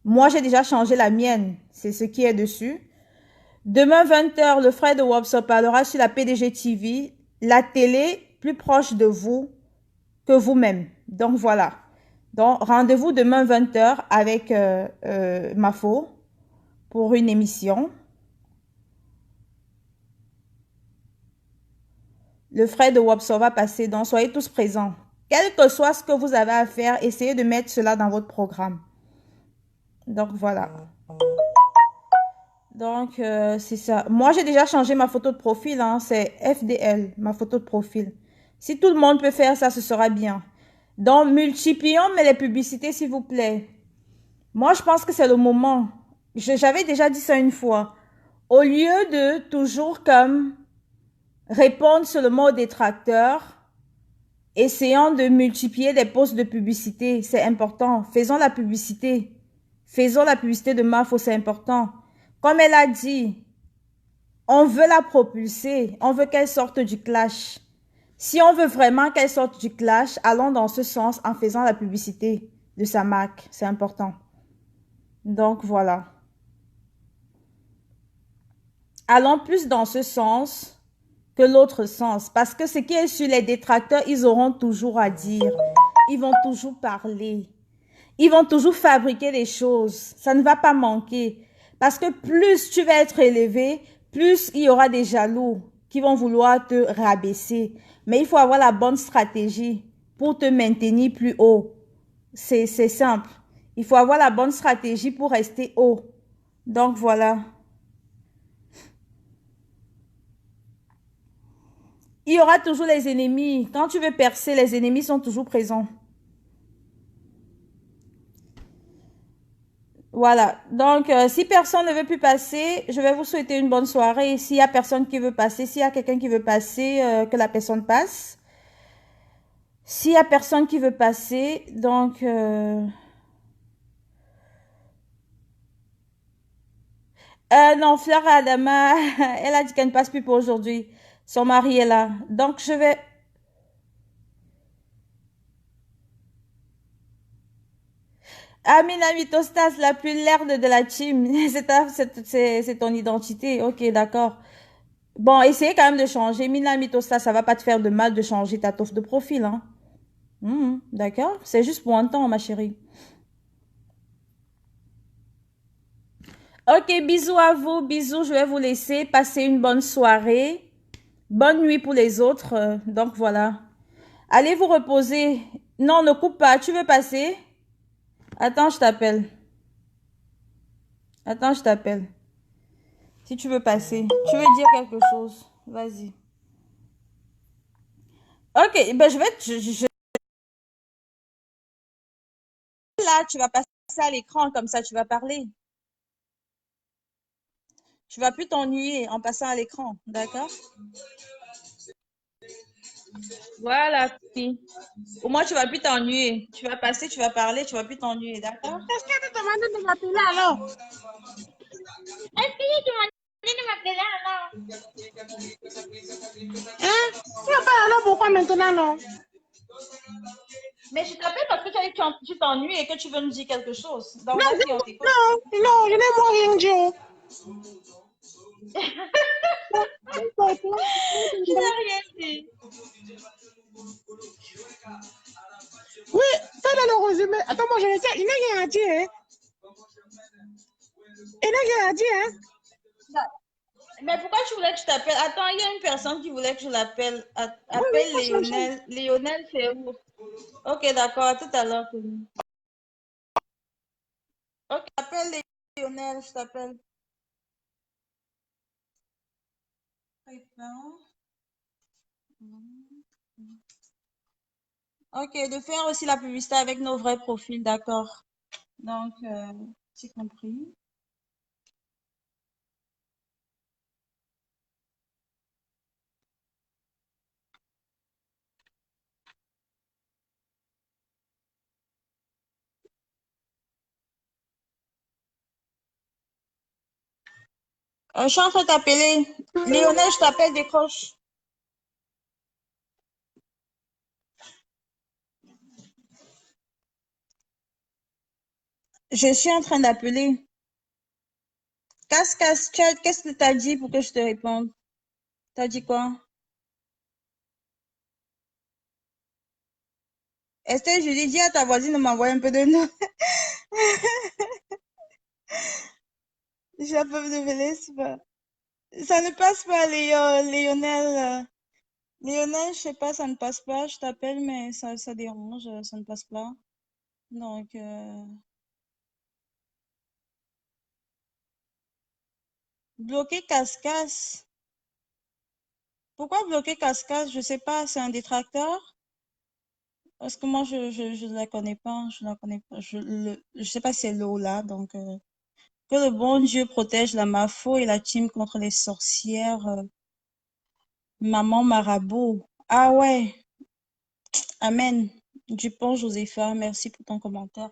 Moi, j'ai déjà changé la mienne. C'est ce qui est dessus. Demain, 20 h, le frère de Wopso parlera sur la PDG TV. La télé plus proche de vous que vous-même. Donc, voilà. Donc, rendez-vous demain 20 h avec Mafo pour une émission. Le frère de Wopso va passer, donc soyez tous présents. Quel que soit ce que vous avez à faire, essayez de mettre cela dans votre programme. Donc, voilà. Donc, c'est ça. Moi, j'ai déjà changé ma photo de profil. Hein. C'est FDL, ma photo de profil. Si tout le monde peut faire ça, ce sera bien. Donc, multiplions mais les publicités, s'il vous plaît. Moi, je pense que c'est le moment. J'avais déjà dit ça une fois. Au lieu de toujours comme répondre seulement aux détracteurs, essayons de multiplier les posts de publicité. C'est important. Faisons la publicité. Faisons la publicité de Mafo, c'est important. Comme elle a dit, on veut la propulser. On veut qu'elle sorte du clash. Si on veut vraiment qu'elle sorte du clash, allons dans ce sens en faisant la publicité de sa marque. C'est important. Donc, voilà. Allons plus dans ce sens que l'autre sens. Parce que ce qui est sur les détracteurs, ils auront toujours à dire. Ils vont toujours parler. Ils vont toujours fabriquer des choses. Ça ne va pas manquer. Parce que plus tu vas être élevé, plus il y aura des jaloux qui vont vouloir te rabaisser. Mais il faut avoir la bonne stratégie pour te maintenir plus haut. C'est simple. Il faut avoir la bonne stratégie pour rester haut. Donc, voilà. Il y aura toujours les ennemis. Quand tu veux percer, les ennemis sont toujours présents. Voilà. Donc, si personne ne veut plus passer, je vais vous souhaiter une bonne soirée. S'il y a personne qui veut passer, s'il y a quelqu'un qui veut passer, que la personne passe. S'il y a personne qui veut passer, donc... non, Fleur Adama, elle a dit qu'elle ne passe plus pour aujourd'hui. Son mari est là. Donc, je vais... Amina Mitostas, la plus lerde de la team. C'est ton identité. Ok, d'accord. Bon, essayez quand même de changer. Mina Mitostas, ça va pas te faire de mal de changer ta toffe de profil. Hein. D'accord? C'est juste pour un temps, ma chérie. Ok, bisous à vous. Bisous, je vais vous laisser. Passer une bonne soirée. Bonne nuit pour les autres. Donc, voilà. Allez vous reposer. Non, ne coupe pas. Tu veux passer? Attends, je t'appelle. Attends, je t'appelle. Si tu veux passer. Tu veux dire quelque chose. Vas-y. Ok, ben je vais... Là, tu vas passer à l'écran. Comme ça, tu vas parler. Tu vas plus t'ennuyer en passant à l'écran. D'accord? Voilà, fille. Au moins, tu vas plus t'ennuyer. Tu vas passer, tu vas parler, tu vas plus t'ennuyer. D'accord? Est-ce qu'elle te demande de m'appeler alors? Est-ce que tu m'as dit de m'appeler alors? Hein? Tu m'appelles alors pourquoi maintenant, non? Mais je t'appelle parce que tu as dit que tu t'ennuies et que tu veux nous dire quelque chose. Donc, Non, vas-y, on t'écoute. non, je n'ai moi rien dit. Je n'ai rien dit. Oui, fais le résumé. Attends, moi je le sais, il n'a rien à dire. Hein? Il n'a rien à dire. Hein? Mais pourquoi tu voulais que je t'appelle? Attends, il y a une personne qui voulait que je l'appelle. Appelle Oui, Lionel. Lionel, c'est où? Ok, d'accord, à tout à l'heure. Ok, appelle Lionel, je t'appelle. Ok, de faire aussi la publicité avec nos vrais profils, d'accord. Donc, c'est compris. Je suis en train de t'appeler. Lionel, je t'appelle, décroche. Je suis en train d'appeler. Casse, qu'est-ce que tu as dit pour que je te réponde? T'as dit quoi? Esther, je lui dis à ta voisine de m'envoyer un peu de nous. Je la peux me développer, ça ne passe pas, Lionel. Lionel, je sais pas, ça ne passe pas. Je t'appelle, mais ça dérange, ça ne passe pas. Donc, bloquer casse-casse. Pourquoi bloquer casse-casse? Je sais pas, c'est un détracteur? Parce que moi, je ne la connais pas. Je la connais pas. Je sais pas si c'est Lola. Donc, que le bon Dieu protège la Mafo et la team contre les sorcières. Maman Marabout. Ah ouais, Amen. Dupont Josépha, merci pour ton commentaire.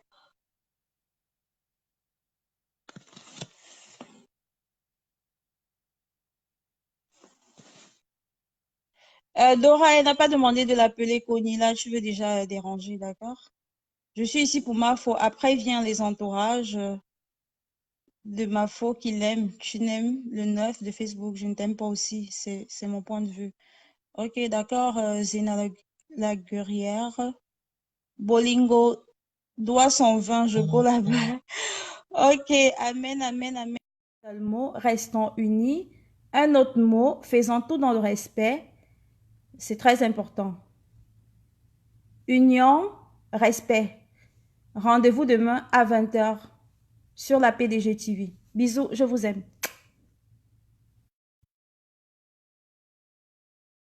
Dora, elle n'a pas demandé de l'appeler Connie. Là, tu veux déjà déranger, d'accord? Je suis ici pour Mafo. Après vient les entourages de Mafo qui l'aiment. Tu n'aimes le 9 de Facebook. Je ne t'aime pas aussi. C'est mon point de vue. Ok, d'accord, Zéna la guerrière. Bolingo doit son vin, je go là-bas. Ok, amen, amen, amen. Seul mot, restons unis. Un autre mot, faisant tout dans le respect. C'est très important. Union, respect. Rendez-vous demain à 20 h sur la PDG TV. Bisous, je vous aime.